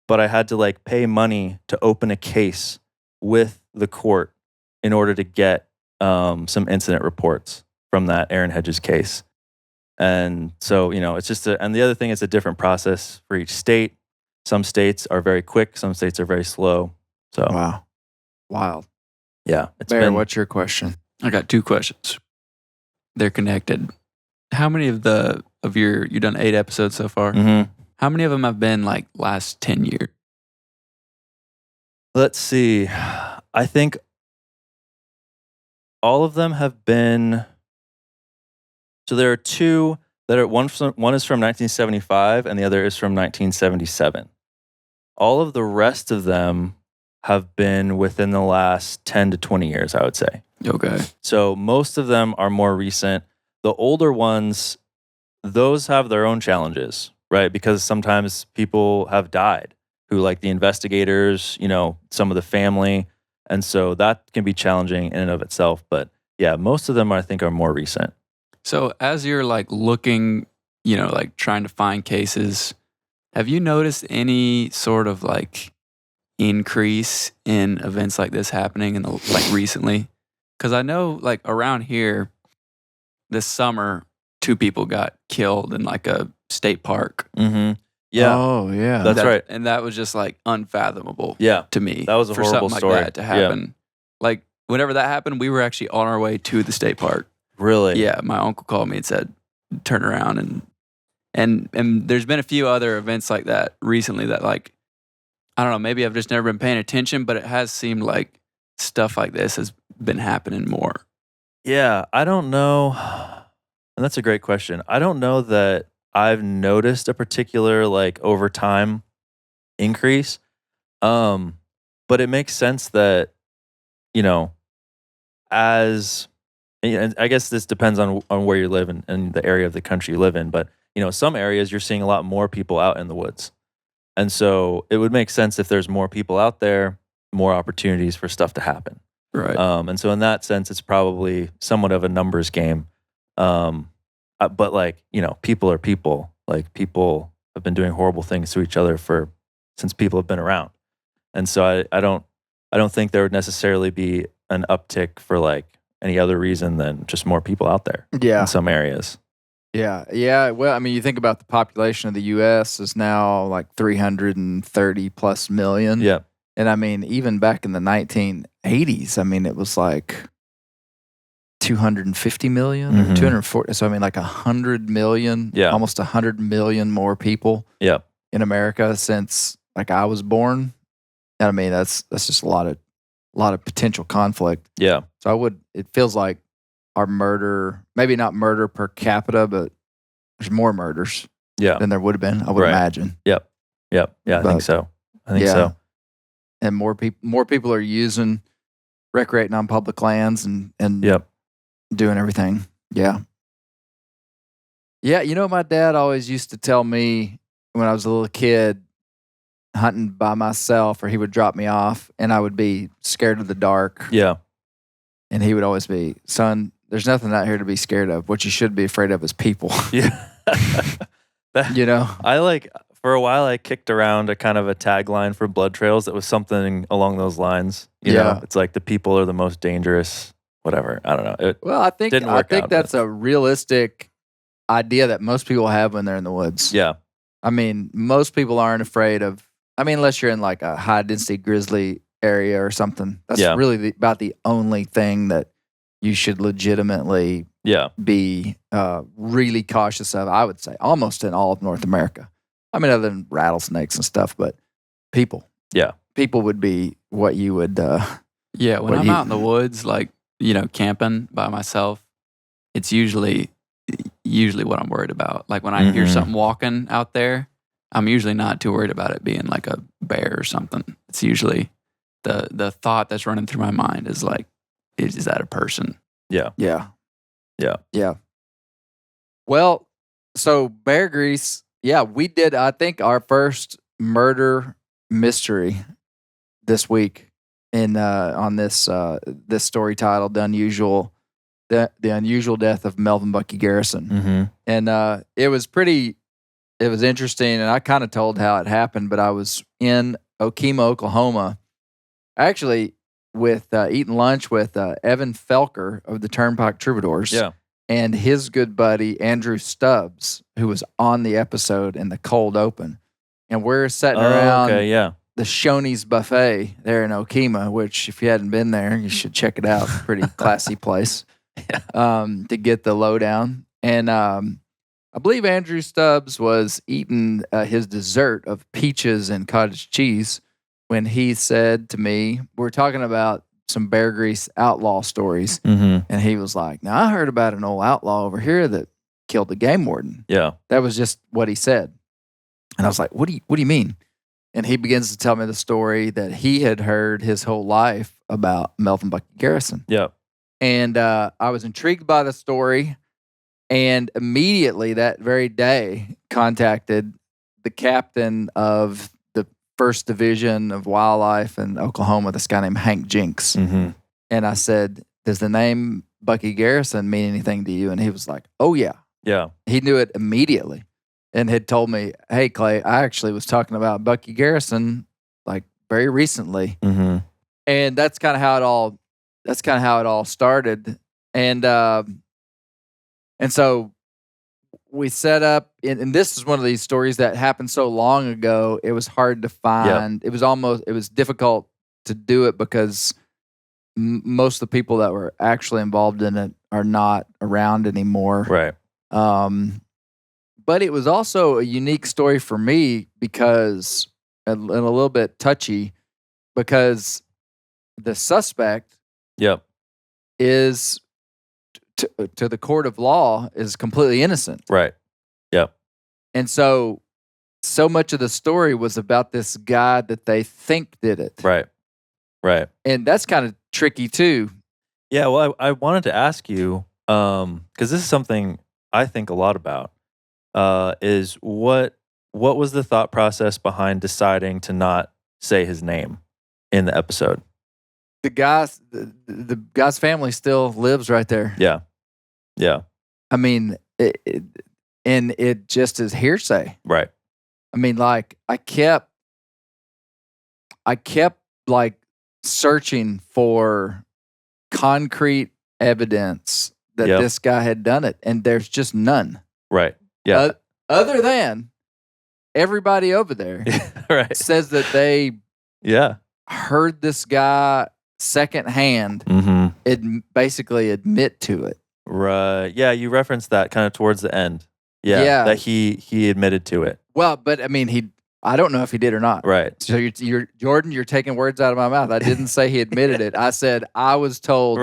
but I had to like pay money to open a case with the court in order to get some incident reports from that Aaron Hedges case. And so, it's just and the other thing is a different process for each state. Some states are very quick. Some states are very slow. So wow. Wild. Yeah. Bear, what's your question? I got 2 questions. They're connected. How many you've done 8 episodes so far? Mm-hmm. How many of them have been like last 10 years? Let's see. I think all of them have been. So there are 2 that are one is from 1975 and the other is from 1977. All of the rest of them have been within the last 10 to 20 years, I would say. Okay. So most of them are more recent. The older ones, those have their own challenges, right? Because sometimes people have died who like the investigators, some of the family. And so that can be challenging in and of itself. But yeah, most of them I think are more recent. So as you're like looking, like trying to find cases, have you noticed any sort of like increase in events like this happening like recently? Because I know like around here this summer, 2 people got killed in like a state park. Mm-hmm. Yeah. Oh, yeah. That's right. And that was just like unfathomable Yeah. to me. That was a for horrible something story. like that to happen. Like whenever that happened, we were actually on our way to the state park. Really? Yeah, my uncle called me and said, turn around. And there's been a few other events like that recently that, like, I don't know, maybe I've just never been paying attention, but it has seemed like stuff like this has been happening more. Yeah, I don't know. And that's a great question. I don't know that I've noticed a particular like over time increase. But it makes sense that, you know, as and I guess this depends on where you live and the area of the country you live in, but you know, some areas you're seeing a lot more people out in the woods. And so it would make sense if there's more people out there, more opportunities for stuff to happen. Right. And so in that sense, it's probably somewhat of a numbers game. But like, you know, people are people. Like people have been doing horrible things to each other since people have been around. And so I don't think there would necessarily be an uptick for like any other reason than just more people out there in some areas. Yeah. Yeah. Well, I mean, you think about the population of the U.S. is now like 330 plus million. Yeah. And I mean, even back in the 1980s, I mean, it was like 250 million or 240. So, I mean, like 100 million, almost 100 million more people in America since like I was born. And I mean, that's just a lot of potential conflict. Yeah. So it feels like our murder, maybe not murder per capita, but there's more murders than there would have been, I would imagine. Yep. Yeah, I think so. So. And more people are recreating on public lands and doing everything. Yeah. Yeah, you know, my dad always used to tell me when I was a little kid, hunting by myself, or he would drop me off and I would be scared of the dark. Yeah. And he would always be, son, there's nothing out here to be scared of. What you should be afraid of is people. Yeah. You know? For a while, I kicked around a kind of a tagline for blood trails that was something along those lines. You know, it's like the people are the most dangerous, whatever. I don't know. I think that's a realistic idea that most people have when they're in the woods. Yeah. I mean, most people aren't afraid of, unless you're in like a high density grizzly area or something. That's really about the only thing that you should legitimately be really cautious of, I would say, almost in all of North America. I mean, other than rattlesnakes and stuff, but people. Yeah. People would be what you would. When I'm out in the woods, like, you know, camping by myself, it's usually what I'm worried about. Like when I hear something walking out there, I'm usually not too worried about it being like a bear or something. It's usually the thought that's running through my mind is like, is that a person? Yeah. Yeah. Yeah. Yeah. Well, so bear grease. Yeah, we did, I think, our first murder mystery this week on this story titled The Unusual Death of Melvin Bucky Garrison. And it was interesting, and I kind of told how it happened, but I was in Okemah, Oklahoma, actually with eating lunch with Evan Felker of the Turnpike Troubadours. Yeah. And his good buddy, Andrew Stubbs, who was on the episode in the cold open. And we're sitting around the Shoney's Buffet there in Okemah, which if you hadn't been there, you should check it out. Pretty classy place to get the lowdown. And I believe Andrew Stubbs was eating his dessert of peaches and cottage cheese when he said to me, we're talking about some bear grease outlaw stories. And he was like, now I heard about an old outlaw over here that killed the game warden. Yeah. That was just what he said. And I was like, what do you mean? And he begins to tell me the story that he had heard his whole life about Melvin Bucky Garrison. Yeah. And I was intrigued by the story, and immediately that very day contacted the captain of the 1st Division of Wildlife in Oklahoma, this guy named Hank Jinks. And I said, does the name Bucky Garrison mean anything to you? And he was like, oh, yeah. Yeah. He knew it immediately and had told me, hey, Clay, I actually was talking about Bucky Garrison like very recently. And that's kind of how it all started. And so we set up, and this is one of these stories that happened so long ago, it was hard to find. It was difficult to do it because most of the people that were actually involved in it are not around anymore. Right. But it was also a unique story for me because, and a little bit touchy, because the suspect is, to the court of law, is completely innocent. Right. Yep. And so much of the story was about this guy that they think did it. Right. Right. And that's kind of tricky too. Yeah. Well, I wanted to ask you, because this is something I think a lot about, is what was the thought process behind deciding to not say his name in the episode? The guy's family still lives right there. Yeah. Yeah. I mean, it just is hearsay. Right. I mean, like I kept like searching for concrete evidence that this guy had done it, and there's just none. Right. Yeah. Other than everybody over there right. says that they heard this guy secondhand basically admit to it. Right. Yeah, you referenced that kind of towards the end. Yeah. That he admitted to it. Well, but I mean, I don't know if he did or not. Right. So you're Jordan, you're taking words out of my mouth. I didn't say he admitted it. I said I was told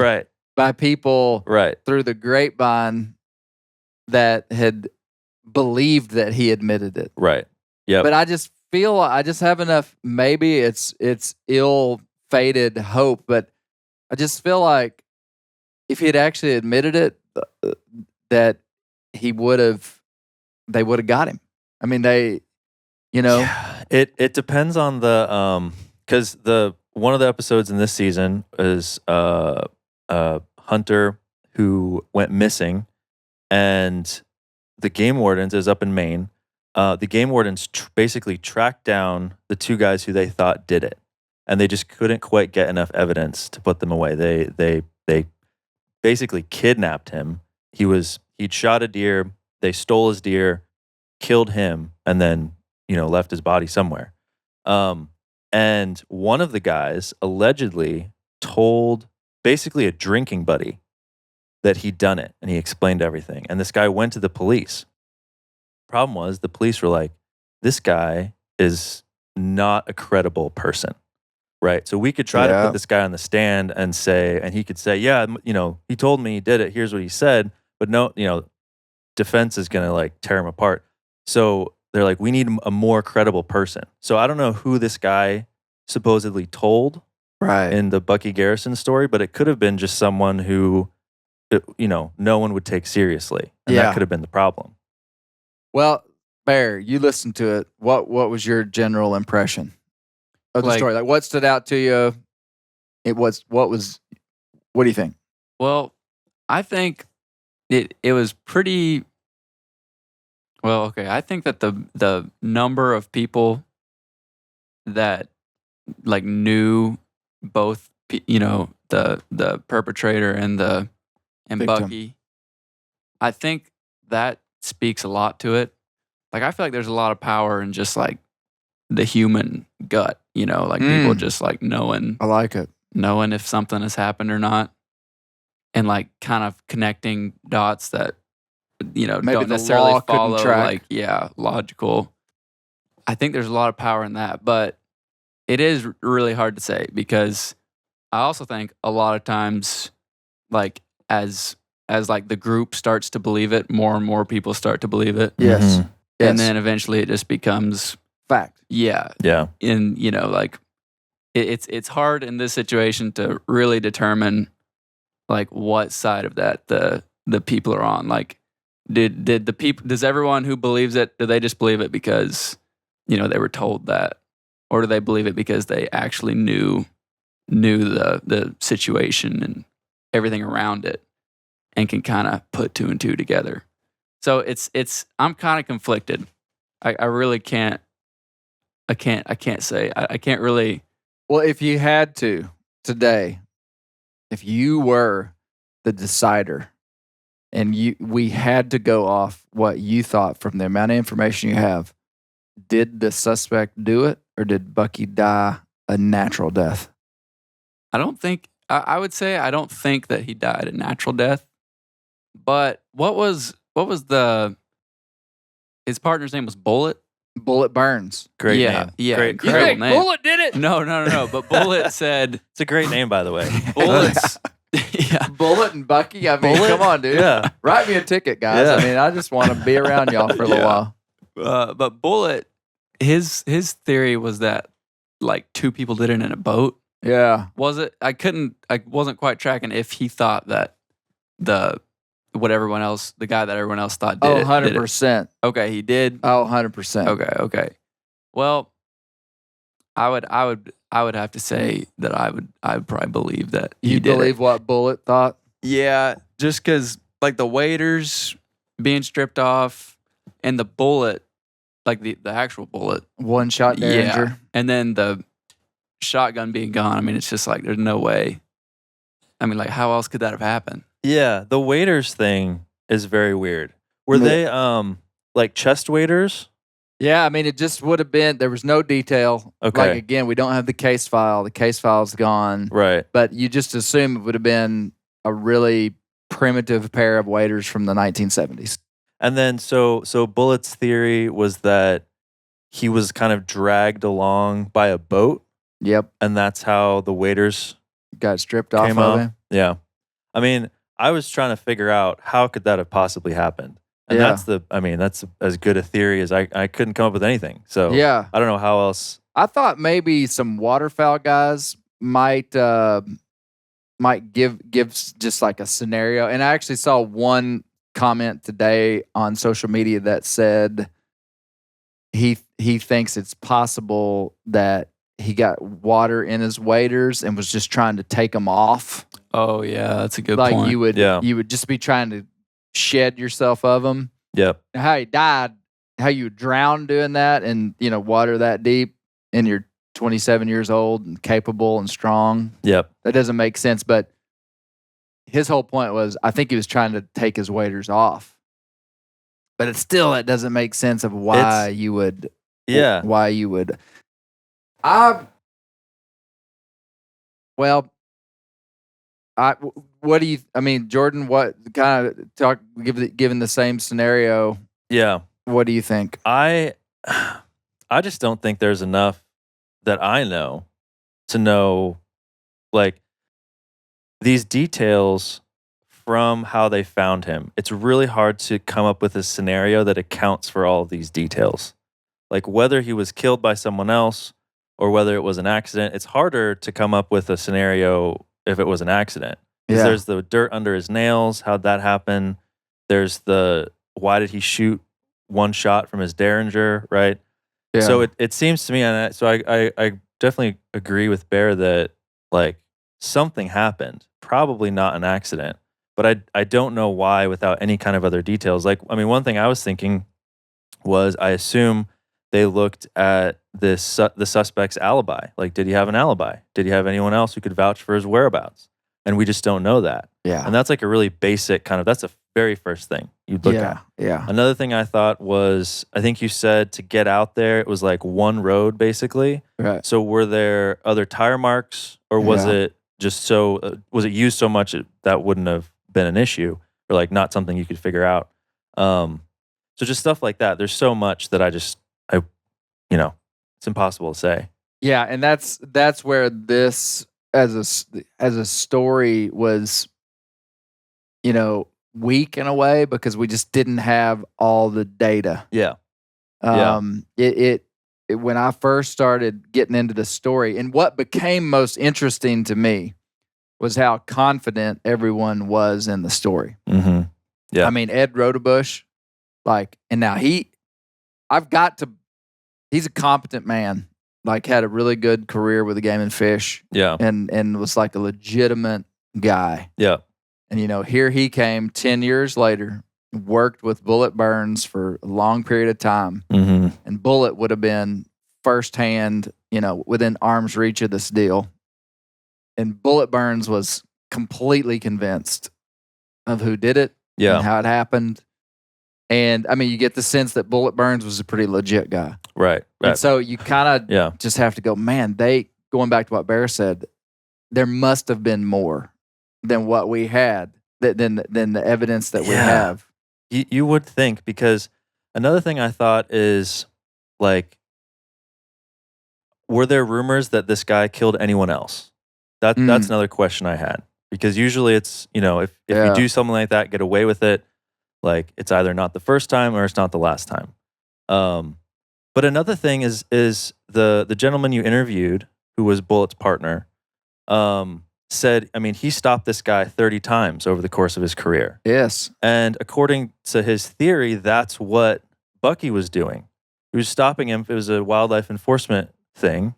by people through the grapevine that had believed that he admitted it. Right. Yeah. But I just feel I just have enough. Maybe it's ill-fated hope, but I just feel like if he had actually admitted it, that they would have got him. I mean, it depends on the because one of the episodes in this season is a hunter who went missing, and the game wardens is up in Maine. The game wardens basically tracked down the two guys who they thought did it, and they just couldn't quite get enough evidence to put them away. They basically kidnapped him. He'd shot a deer. They stole his deer, killed him, and then left his body somewhere. And one of the guys allegedly told basically a drinking buddy that he'd done it, and he explained everything. And this guy went to the police. Problem was, the police were like, this guy is not a credible person, right? So we could try to put this guy on the stand and he could say, yeah, he told me he did it. Here's what he said. But no, defense is going to like tear him apart. So they're like, we need a more credible person. So I don't know who this guy supposedly told in the Bucky Garrison story, but it could have been just someone who, no one would take seriously. And that could have been the problem. Well, Bear, you listened to it. What was your general impression of the story? Like, what stood out to you? What do you think? Well, I think it was pretty. Well, okay. I think that the number of people that like knew both, the perpetrator and Victim. Bucky, I think that speaks a lot to it. Like, I feel like there's a lot of power in just like the human gut, people just like knowing. I like it. Knowing if something has happened or not, and like kind of connecting dots that Maybe don't the necessarily law follow couldn't track. logical. I think there's a lot of power in that, but it is really hard to say, because I also think a lot of times, like as like the group starts to believe it, more and more people start to believe it. Yes. Mm-hmm. And then eventually it just becomes fact. Yeah. And like it's hard in this situation to really determine like what side of that the people are on. Like, did the people? Does everyone who believes it, do they just believe it because they were told that, or do they believe it because they actually knew the situation and everything around it, and can kind of put two and two together? So it's I'm kind of conflicted. I really can't. I can't say. I can't really. Well, if you had to today, if you were the decider, and we had to go off what you thought from the amount of information you have. Did the suspect do it, or did Bucky die a natural death? I don't think. I would say I don't think that he died a natural death. But what was his partner's name was Bullet? Bullet Burns. Great Yeah, name. yeah, Great, incredible great. think name. Bullet did it? No. But Bullet said It's a great name, by the way. Bullets. Yeah. Bullet and Bucky. I mean, Bullet? come on, dude. Yeah. Write me a ticket, guys. Yeah. I mean, I just want to be around y'all for a little Yeah. while. But Bullet, his theory was that like two people did it in a boat. Yeah. Was it? I wasn't quite tracking if he thought that the guy that everyone else thought did Oh, it. 100%. Okay, he did. Oh, 100%. Okay. Well, I would have to say that I would probably believe that he You did believe it. what Bullet thought? Yeah, just because like the waiters being stripped off and the bullet, like the actual bullet, One shot Derringer. yeah, and then the shotgun being gone. I mean, it's just like there's no way. I mean, like how else could that have happened? Yeah, the waiters thing is very weird. Were they like chest waiters? Yeah, I mean, it just would have been, there was no detail. Okay. Like, again, we don't have the case file. The case file's gone. Right. But you just assume it would have been a really primitive pair of waiters from the 1970s. And then so Bullet's theory was that he was kind of dragged along by a boat, Yep. and that's how the waiters Got stripped off came of off. him. Yeah. I mean, I was trying to figure out how could that have possibly happened. And Yeah. that's as good a theory as I couldn't come up with anything. So Yeah. I don't know how else. I thought maybe some waterfowl guys might give just like a scenario. And I actually saw one comment today on social media that said he thinks it's possible that he got water in his waders and was just trying to take them off. Oh yeah, that's a good Like point. you would just be trying to shed yourself of them. Yep. How he died, how you drown doing that, and water that deep, and you're 27 years old and capable and strong. Yep. That doesn't make sense. But his whole point was, I think he was trying to take his waders off. But it's still, that doesn't make sense of why you would. Yeah. Why you would. What do you? I mean, Jordan. What kind of talk? Given the same scenario, Yeah. what do you think? I just don't think there's enough that I know to know like these details from how they found him. It's really hard to come up with a scenario that accounts for all of these details. Like whether he was killed by someone else or whether it was an accident. It's harder to come up with a scenario if it was an accident. Because Yeah. there's the dirt under his nails. How'd that happen? There's why did he shoot one shot from his Derringer, right? Yeah. So it seems to me, and I definitely agree with Bear that like something happened, probably not an accident, but I don't know why without any kind of other details. Like, I mean, one thing I was thinking was I assume they looked at the suspect's alibi. Like, did he have an alibi? Did he have anyone else who could vouch for his whereabouts? And we just don't know that. Yeah. And that's like a really basic kind of, that's the very first thing you'd look at. Yeah. Another thing I thought was, I think you said to get out there, it was like one road basically. Right. So were there other tire marks or was Yeah. it just was it used so much that wouldn't have been an issue or like not something you could figure out? So just stuff like that. There's so much that it's impossible to say. Yeah, and that's where this as a story was, weak in a way because we just didn't have all the data. Yeah. It when I first started getting into the story, and what became most interesting to me was how confident everyone was in the story. Mm-hmm. Yeah. I mean, Ed Rodebush, and now he's a competent man, had a really good career with the Game and Fish. Yeah. And was like a legitimate guy. Yeah. And, here he came 10 years later, worked with Bullet Burns for a long period of time. Mm-hmm. And Bullet would have been firsthand, within arm's reach of this deal. And Bullet Burns was completely convinced of who did it Yeah. and how it happened. And I mean, you get the sense that Bullet Burns was a pretty legit guy. Right. And so you kind of Yeah. just have to go, man, going back to what Bear said, there must have been more than what we had, than the evidence that we have. You would think, because another thing I thought is, like, were there rumors that this guy killed anyone else? That's another question I had, because usually it's, if you do something like that, get away with it, like, it's either not the first time or it's not the last time. But another thing is the gentleman you interviewed, who was Bullet's partner, said, I mean, he stopped this guy 30 times over the course of his career. Yes. And according to his theory, that's what Bucky was doing. He was stopping him. It was a wildlife enforcement thing.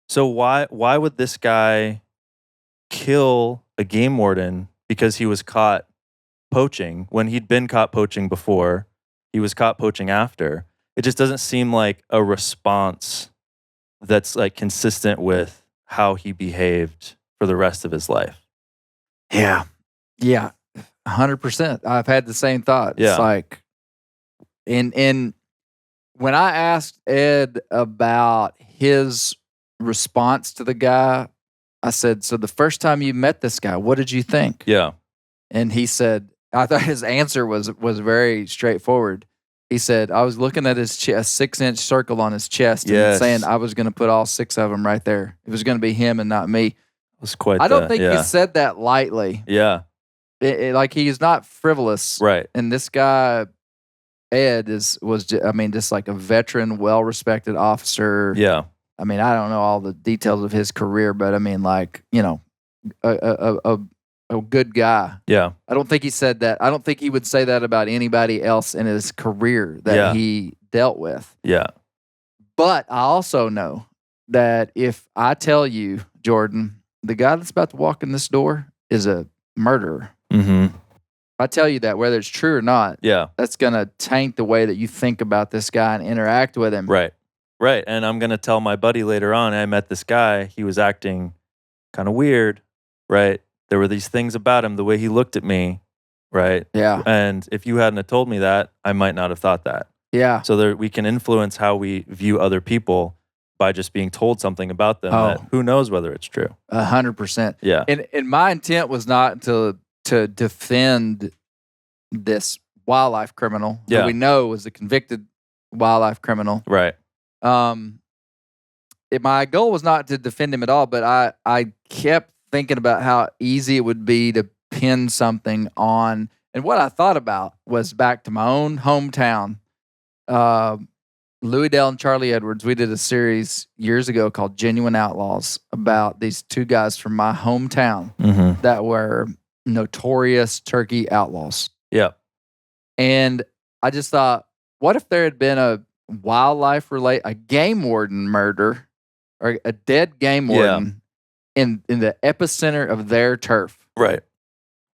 So why would this guy kill a game warden because he was caught poaching when he'd been caught poaching before? He was caught poaching after. It just doesn't seem like a response that's like consistent with how he behaved for the rest of his life. Yeah. 100%. I've had the same thought. Yeah. It's like, in when I asked Ed about his response to the guy, I said, so the first time you met this guy, what did you think? Yeah. And he said, I thought his answer was very straightforward. He said, I was looking at his a 6-inch circle on his chest and saying I was going to put all 6 of them right there. It was going to be him and not me. It was quite. I don't think he said that lightly. Yeah. Like, he's not frivolous. Right. And this guy, Ed, was just like a veteran, well-respected officer. Yeah. I mean, I don't know all the details of his career, but I mean, like, a good guy. Yeah. I don't think he said that. I don't think he would say that about anybody else in his career that he dealt with. Yeah. But I also know that if I tell you, Jordan, the guy that's about to walk in this door is a murderer. Mm-hmm. If I tell you that, whether it's true or not, that's going to taint the way that you think about this guy and interact with him. Right. Right. And I'm going to tell my buddy later on, I met this guy. He was acting kind of weird. Right. There were these things about him, the way he looked at me. Right. Yeah. And if you hadn't have told me that, I might not have thought that. Yeah. So we can influence how we view other people by just being told something about them that who knows whether it's true. 100%. Yeah. And my intent was not to defend this wildlife criminal who we know was a convicted wildlife criminal. Right. My goal was not to defend him at all, but I kept thinking about how easy it would be to pin something on. And what I thought about was back to my own hometown. Louis Dell and Charlie Edwards, we did a series years ago called Genuine Outlaws about these two guys from my hometown that were notorious turkey outlaws. Yeah. And I just thought, what if there had been a game warden murder or a dead game warden in the epicenter of their turf? Right.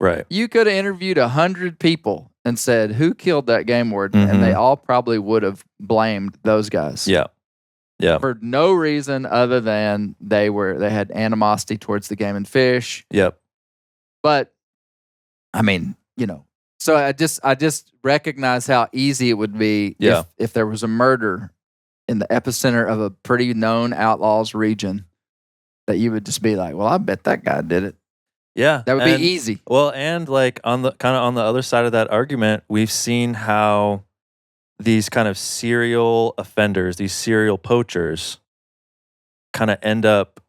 Right. You could have interviewed 100 people and said, who killed that game warden? And they all probably would have blamed those guys. Yeah. Yeah. For no reason other than they had animosity towards the game and fish. Yep. But I mean, so I just recognize how easy it would be if there was a murder in the epicenter of a pretty known outlaws region, that you would just be like, well, I bet that guy did it. Yeah. That would be easy. Well, and like on the other side of that argument, we've seen how these kind of serial offenders, these serial poachers, kind of end up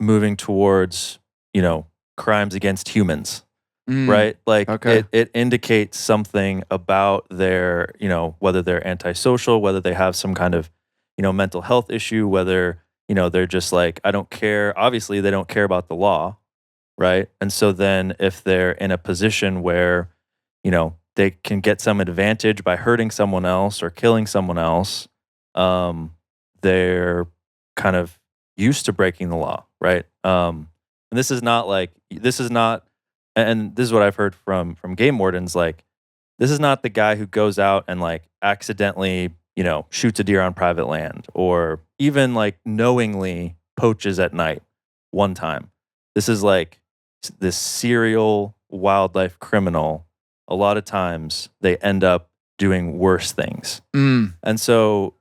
moving towards, crimes against humans. Right? Like it indicates something about their, whether they're antisocial, whether they have some kind of, mental health issue, whether, they're just like, I don't care. Obviously, they don't care about the law. Right. And so then if they're in a position where, they can get some advantage by hurting someone else or killing someone else, they're kind of used to breaking the law. Right. And this is not, and this is what I've heard from game wardens, like, this is not the guy who goes out and like accidentally, shoots a deer on private land or even like knowingly poaches at night one time. This is like this serial wildlife criminal a lot of times they end up doing worse things. Mm. And so,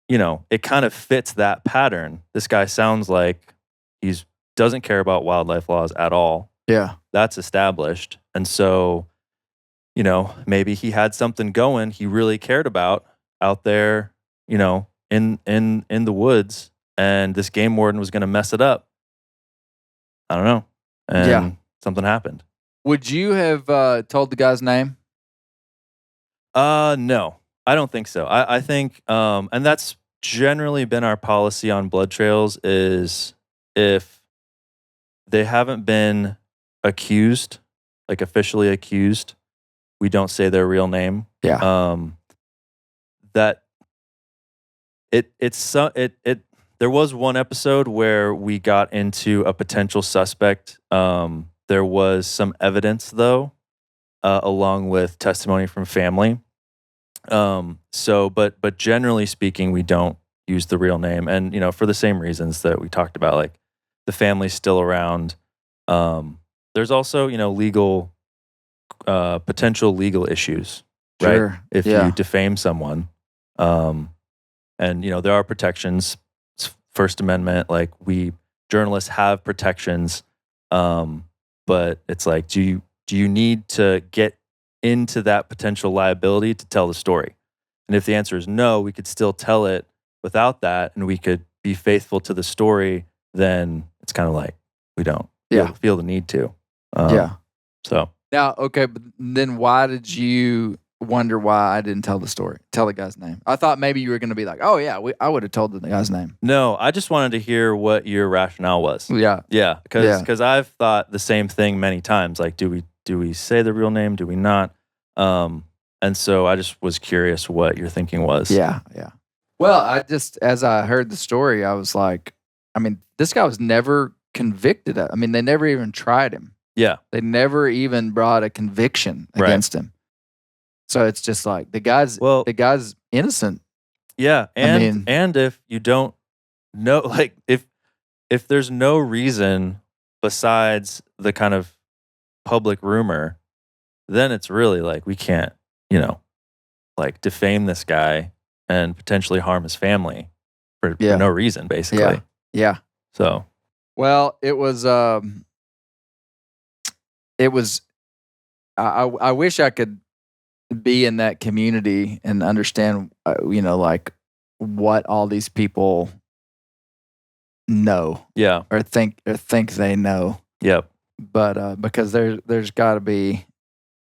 it kind of fits that pattern. This guy sounds like he doesn't care about wildlife laws at all. Yeah. That's established. And so, maybe he had something going he really cared about out there, in the woods, and this game warden was going to mess it up. I don't know. And something happened. Would you have told the guy's name? No, I don't think so. I think, and that's generally been our policy on blood trails, is if they haven't been accused, like officially accused, we don't say their real name. Yeah. That there was one episode where we got into a potential suspect. There was some evidence though, along with testimony from family. But generally speaking, we don't use the real name, and for the same reasons that we talked about, like the family's still around. There's also potential legal issues, right? Sure. If you defame someone, and there are protections, First Amendment, like journalists have protections, but it's like, do you need to get into that potential liability to tell the story? And if the answer is no, we could still tell it without that, and we could be faithful to the story. Then it's kind of like we don't feel the need to. So now, okay, but then why did you wonder why I didn't tell the guy's name? I thought maybe you were going to be like, oh yeah, I would have told the guy's name. No, I just wanted to hear what your rationale was. Yeah, because I've thought the same thing many times. Like, do we say the real name? Do we not? And so I just was curious what your thinking was. Yeah. Well, as I heard the story, I was like, this guy was never convicted of. They never even tried him. Yeah. They never even brought a conviction against him. So it's just like the guy's innocent. Yeah, and if you don't know, like if there's no reason besides the kind of public rumor, then it's really like we can't, like defame this guy and potentially harm his family for no reason, basically. Yeah. So, well, it was. I wish I could be in that community and understand, like what all these people know. Yeah. Or think they know. Yep. But because there's got to be,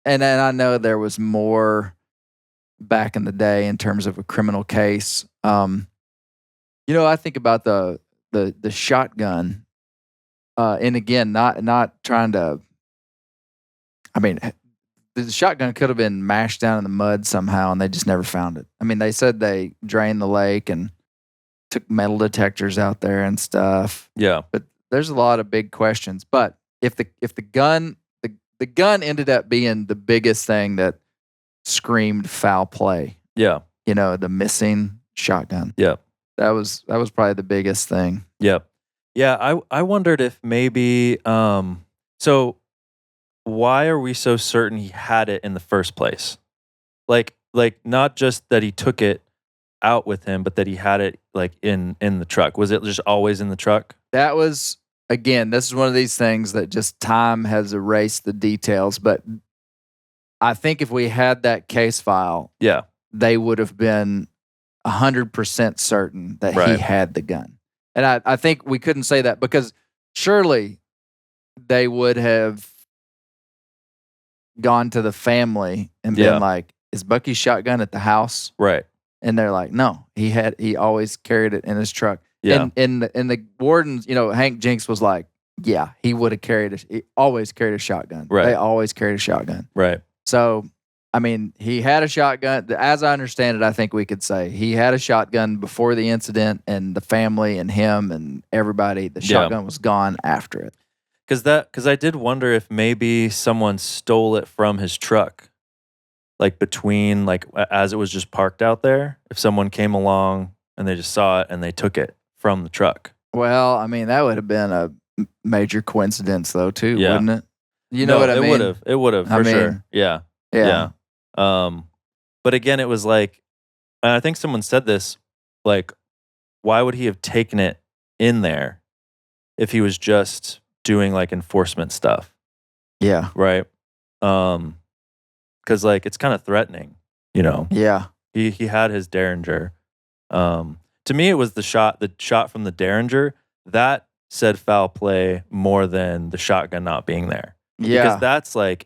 and I know there was more back in the day in terms of a criminal case. I think about the shotgun, and again, not trying to. The shotgun could have been mashed down in the mud somehow, and they just never found it. They said they drained the lake and took metal detectors out there and stuff. Yeah, but there's a lot of big questions. But if the gun ended up being the biggest thing that screamed foul play. Yeah, the missing shotgun. Yeah, that was probably the biggest thing. Yep. Yeah, I wondered if maybe so. Why are we so certain he had it in the first place? Like not just that he took it out with him, but that he had it like in the truck. Was it just always in the truck? That was, again, this is one of these things that just time has erased the details. But I think if we had that case file, they would have been 100% certain that he had the gun. And I think we couldn't say that because surely they would have gone to the family and been like, is Bucky's shotgun at the house? Right. And they're like, no, he always carried it in his truck. Yeah. And the wardens, Hank Jinks was like, yeah, he would have he always carried a shotgun. Right. They always carried a shotgun. Right. So, he had a shotgun. As I understand it, I think we could say he had a shotgun before the incident, and the family and him and everybody, the shotgun was gone after it. Because I did wonder if maybe someone stole it from his truck, like between, like as it was just parked out there. If someone came along and they just saw it and they took it from the truck. Well, that would have been a major coincidence, though, too, wouldn't it? You know what I mean? It would have for sure. Yeah. Yeah. But again, it was like, and I think someone said this, like, why would he have taken it in there if he was just doing like enforcement stuff? Yeah. Right. Because like it's kind of threatening, you know. Yeah. He had his Derringer. To me, it was the shot from the Derringer that said foul play more than the shotgun not being there. Yeah. Because that's like,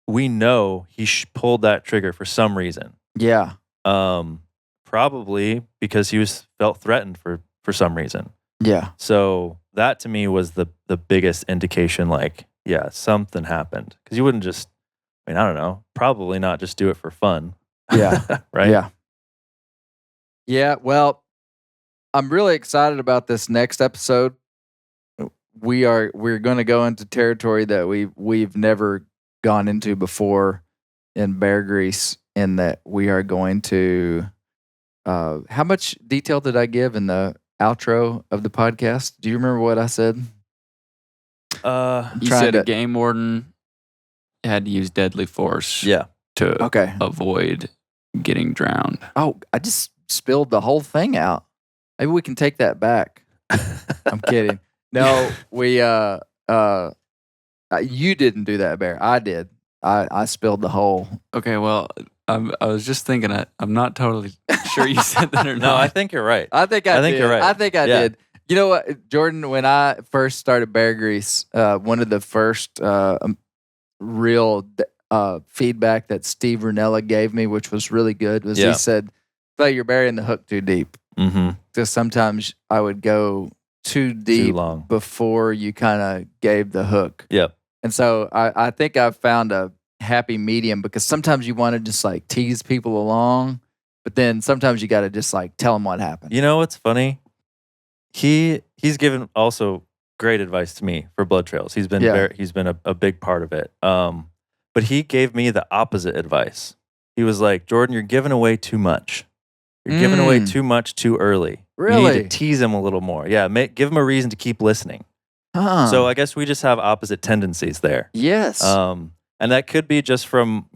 we know he pulled that trigger for some reason. Yeah. Probably because he felt threatened for some reason. Yeah. So that to me was the biggest indication, like, yeah, something happened. Because you wouldn't just, I mean, I don't know, probably not just do it for fun. Yeah. Right? Yeah. Yeah. Well, I'm really excited about this next episode. We're going to go into territory that we've never gone into before in bear grease, in that we are going to how much detail did I give in the outro of the podcast? Do you remember what I said? You said a game warden had to use deadly force to avoid getting drowned. Oh, I just spilled the whole thing out. Maybe we can take that back. I'm kidding. No, we you didn't do that, Bear. I did. I spilled the whole. Okay, well, I was just thinking. I'm not totally sure you said that or not. No, I think you're right. I think you're right. I think I did. You know what, Jordan? When I first started bear grease, one of the first real feedback that Steve Ranella gave me, which was really good, was he said, "Well, you're burying the hook too deep." Mm-hmm. Because sometimes I would go too deep before you kind of gave the hook. Yep. And so I think I've found a happy medium, because sometimes you want to just like tease people along, but then sometimes you got to just like tell them what happened. You know what's funny? He's given also great advice to me for blood trails. He's been a big part of it. But he gave me the opposite advice. He was like, Jordan, you're giving away too much. You're giving away too much too early. Really? You need to tease him a little more. Yeah, give him a reason to keep listening. So I guess we just have opposite tendencies there. Yes. And that could be just from,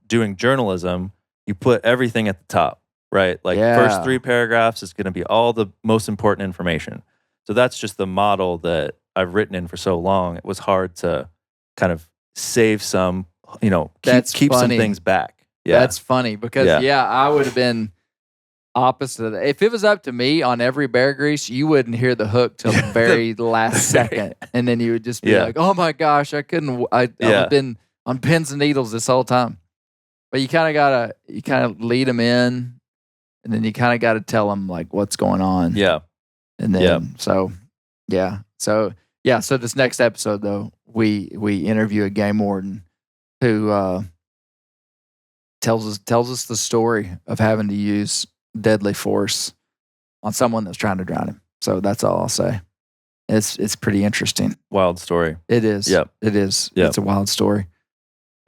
doing journalism. You put everything at the top, right? Like first 3 paragraphs is going to be all the most important information. So that's just the model that I've written in for so long. It was hard to kind of save some, keep some things back. Yeah. That's funny, because I would have been opposite of that. If it was up to me on every bear grease, you wouldn't hear the hook till the very last second, and then you would just be like, "Oh my gosh, I couldn't! I've been on pins and needles this whole time." But you kind of lead them in, and then you kind of gotta tell them like what's going on. Yeah, and then so this next episode though, we interview a game warden who tells us the story of having to use deadly force on someone that's trying to drown him. So that's all I'll say. It's pretty interesting. Wild story. It is. Yep. It is. Yep. It's a wild story.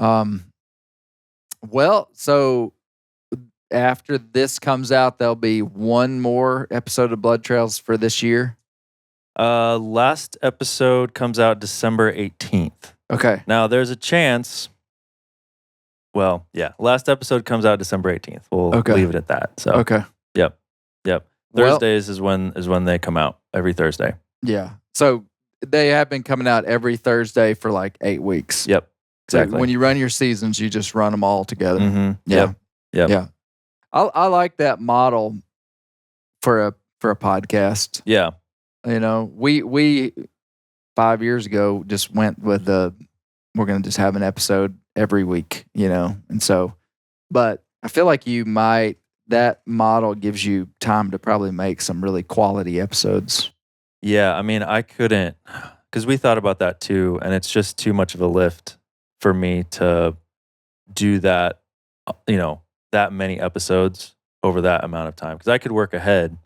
Well, so after this comes out, there'll be one more episode of Blood Trails for this year. Last episode comes out December 18th. Okay. Now there's a chance. Well, yeah. Last episode comes out December 18th. We'll leave it at that. So okay. Yep. Thursdays is when they come out, every Thursday. Yeah. So they have been coming out every Thursday for like 8 weeks. Yep. Exactly. So when you run your seasons, you just run them all together. Mm-hmm. Yeah. Yep. Yeah. I like that model for a podcast. Yeah. We 5 years ago just went with we're going to just have an episode every week, and so, but I feel like that model gives you time to probably make some really quality episodes. Yeah. I mean, I couldn't, because we thought about that too, and it's just too much of a lift for me to do that, that many episodes over that amount of time. Because I could work ahead,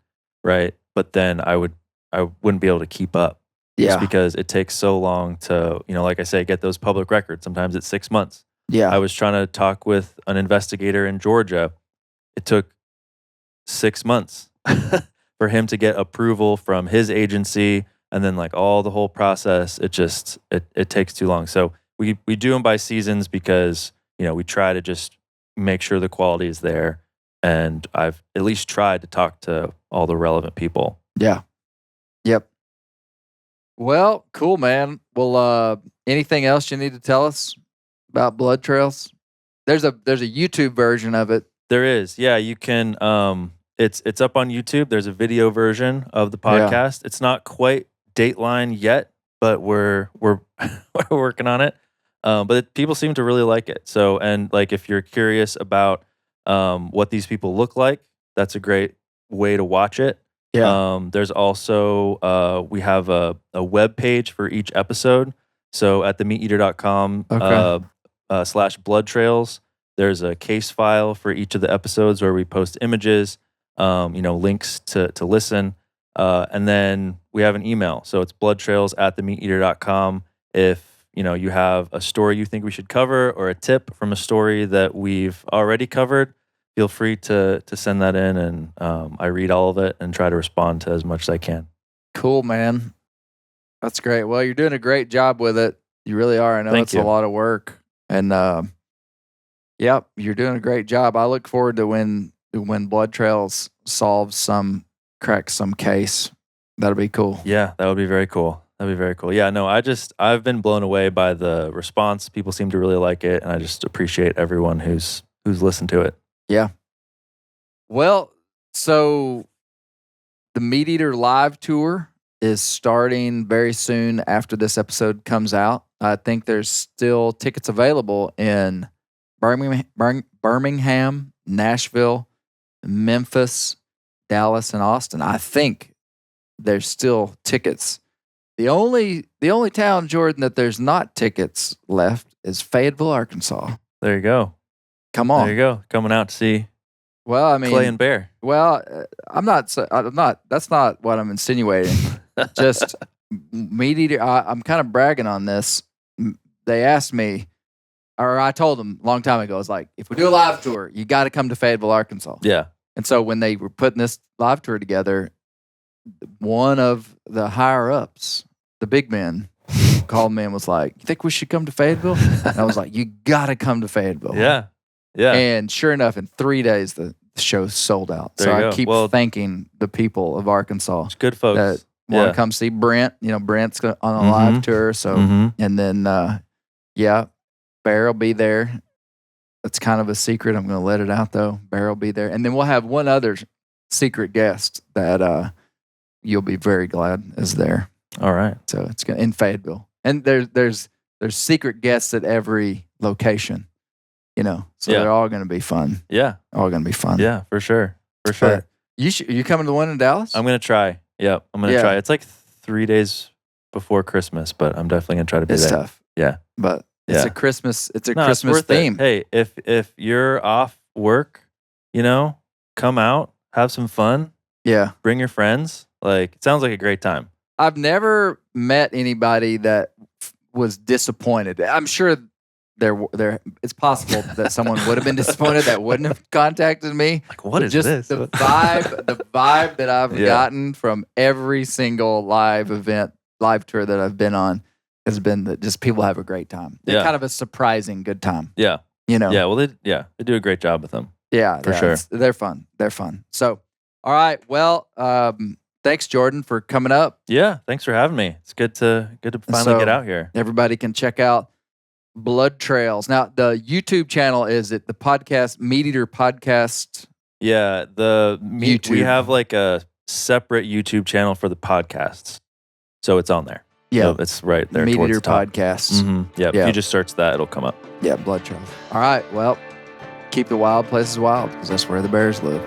right? But then I wouldn't be able to keep up. Yeah. Just because it takes so long to, like I say, get those public records. Sometimes it's 6 months. Yeah. I was trying to talk with an investigator in Georgia. It took 6 months for him to get approval from his agency, and then like all the whole process. It takes too long. So we do them by seasons, because we try to just make sure the quality is there. And I've at least tried to talk to all the relevant people. Yeah. Yep. Well, cool, man. Well, anything else you need to tell us about Blood Trails? There's a YouTube version of it. There is. Yeah, you can it's up on YouTube. There's a video version of the podcast. It's not quite Dateline yet, but we're we're working on it. But people seem to really like it. So, and like if you're curious about what these people look like, that's a great way to watch it. Yeah. There's also we have a web page for each episode. So at themeateater.com /blood trails, there's a case file for each of the episodes where we post images, links to listen. And then we have an email. So it's bloodtrails@themeateater.com. If you have a story you think we should cover or a tip from a story that we've already covered, feel free to send that in, and I read all of it and try to respond to as much as I can. Cool, man. That's great. Well, you're doing a great job with it. You really are. I know it's a lot of work. And you're doing a great job. I look forward to when Blood Trails cracks some case. That'll be cool. Yeah, that would be very cool. That'd be very cool. Yeah, no, I've been blown away by the response. People seem to really like it, and I just appreciate everyone who's listened to it. Yeah. Well, so the MeatEater live tour is starting very soon after this episode comes out. I think there's still tickets available in Birmingham, Nashville, Memphis, Dallas, and Austin. I think there's still tickets. The only town, Jordan, that there's not tickets left is Fayetteville, Arkansas. There you go. Come on. There you go. Coming out to see Well, I mean, Clay and Bear. Well, I'm not. That's not what I'm insinuating. Just MeatEater. I'm kind of bragging on this. They asked me, or I told them a long time ago. I was like, if we do a live tour, you got to come to Fayetteville, Arkansas. Yeah. And so when they were putting this live tour together, one of the higher ups, the big men, called me and was like, "You think we should come to Fayetteville?" And I was like, "You got to come to Fayetteville." Yeah. Yeah. And sure enough, in 3 days, the show sold out. There so you I go. keep thanking the people of Arkansas It's good folks. that want to come see Brent. Brent's on a live tour. So, and then, Bear will be there. That's kind of a secret. I'm going to let it out though. Bear will be there. And then we'll have one other secret guest that you'll be very glad is there. All right. So it's in Fayetteville. And there's secret guests at every location. So they're all going to be fun. Yeah. All going to be fun. Yeah, for sure. For sure. You coming to the one in Dallas? I'm going to try. Yep. I'm going to try. It's like 3 days before Christmas, but I'm definitely going to try to be there. It's tough. Yeah. But it's a Christmas Christmas worth theme. It. Hey, if you're off work, come out, have some fun. Yeah. Bring your friends. It sounds like a great time. I've never met anybody that was disappointed. I'm sure it's possible that someone would have been disappointed that wouldn't have contacted me. What is just this? The vibe that I've gotten from every single live tour that I've been on has been that just people have a great time. They're kind of a surprising good time. Yeah. Yeah. Well, they do a great job with them. Yeah. For sure. They're fun. So, all right. Well, thanks, Jordan, for coming up. Yeah. Thanks for having me. It's good to finally get out here. Everybody can check out Blood Trails. Now, the YouTube channel, is it the podcast, MeatEater Podcast? Yeah, YouTube. We have a separate YouTube channel for the podcasts. So it's on there. Yeah. So it's right there. MeatEater towards the top. Podcasts. Mm-hmm. Yeah, if you just search that, it'll come up. Yeah, Blood Trails. All right, well, keep the wild places wild because that's where the bears live.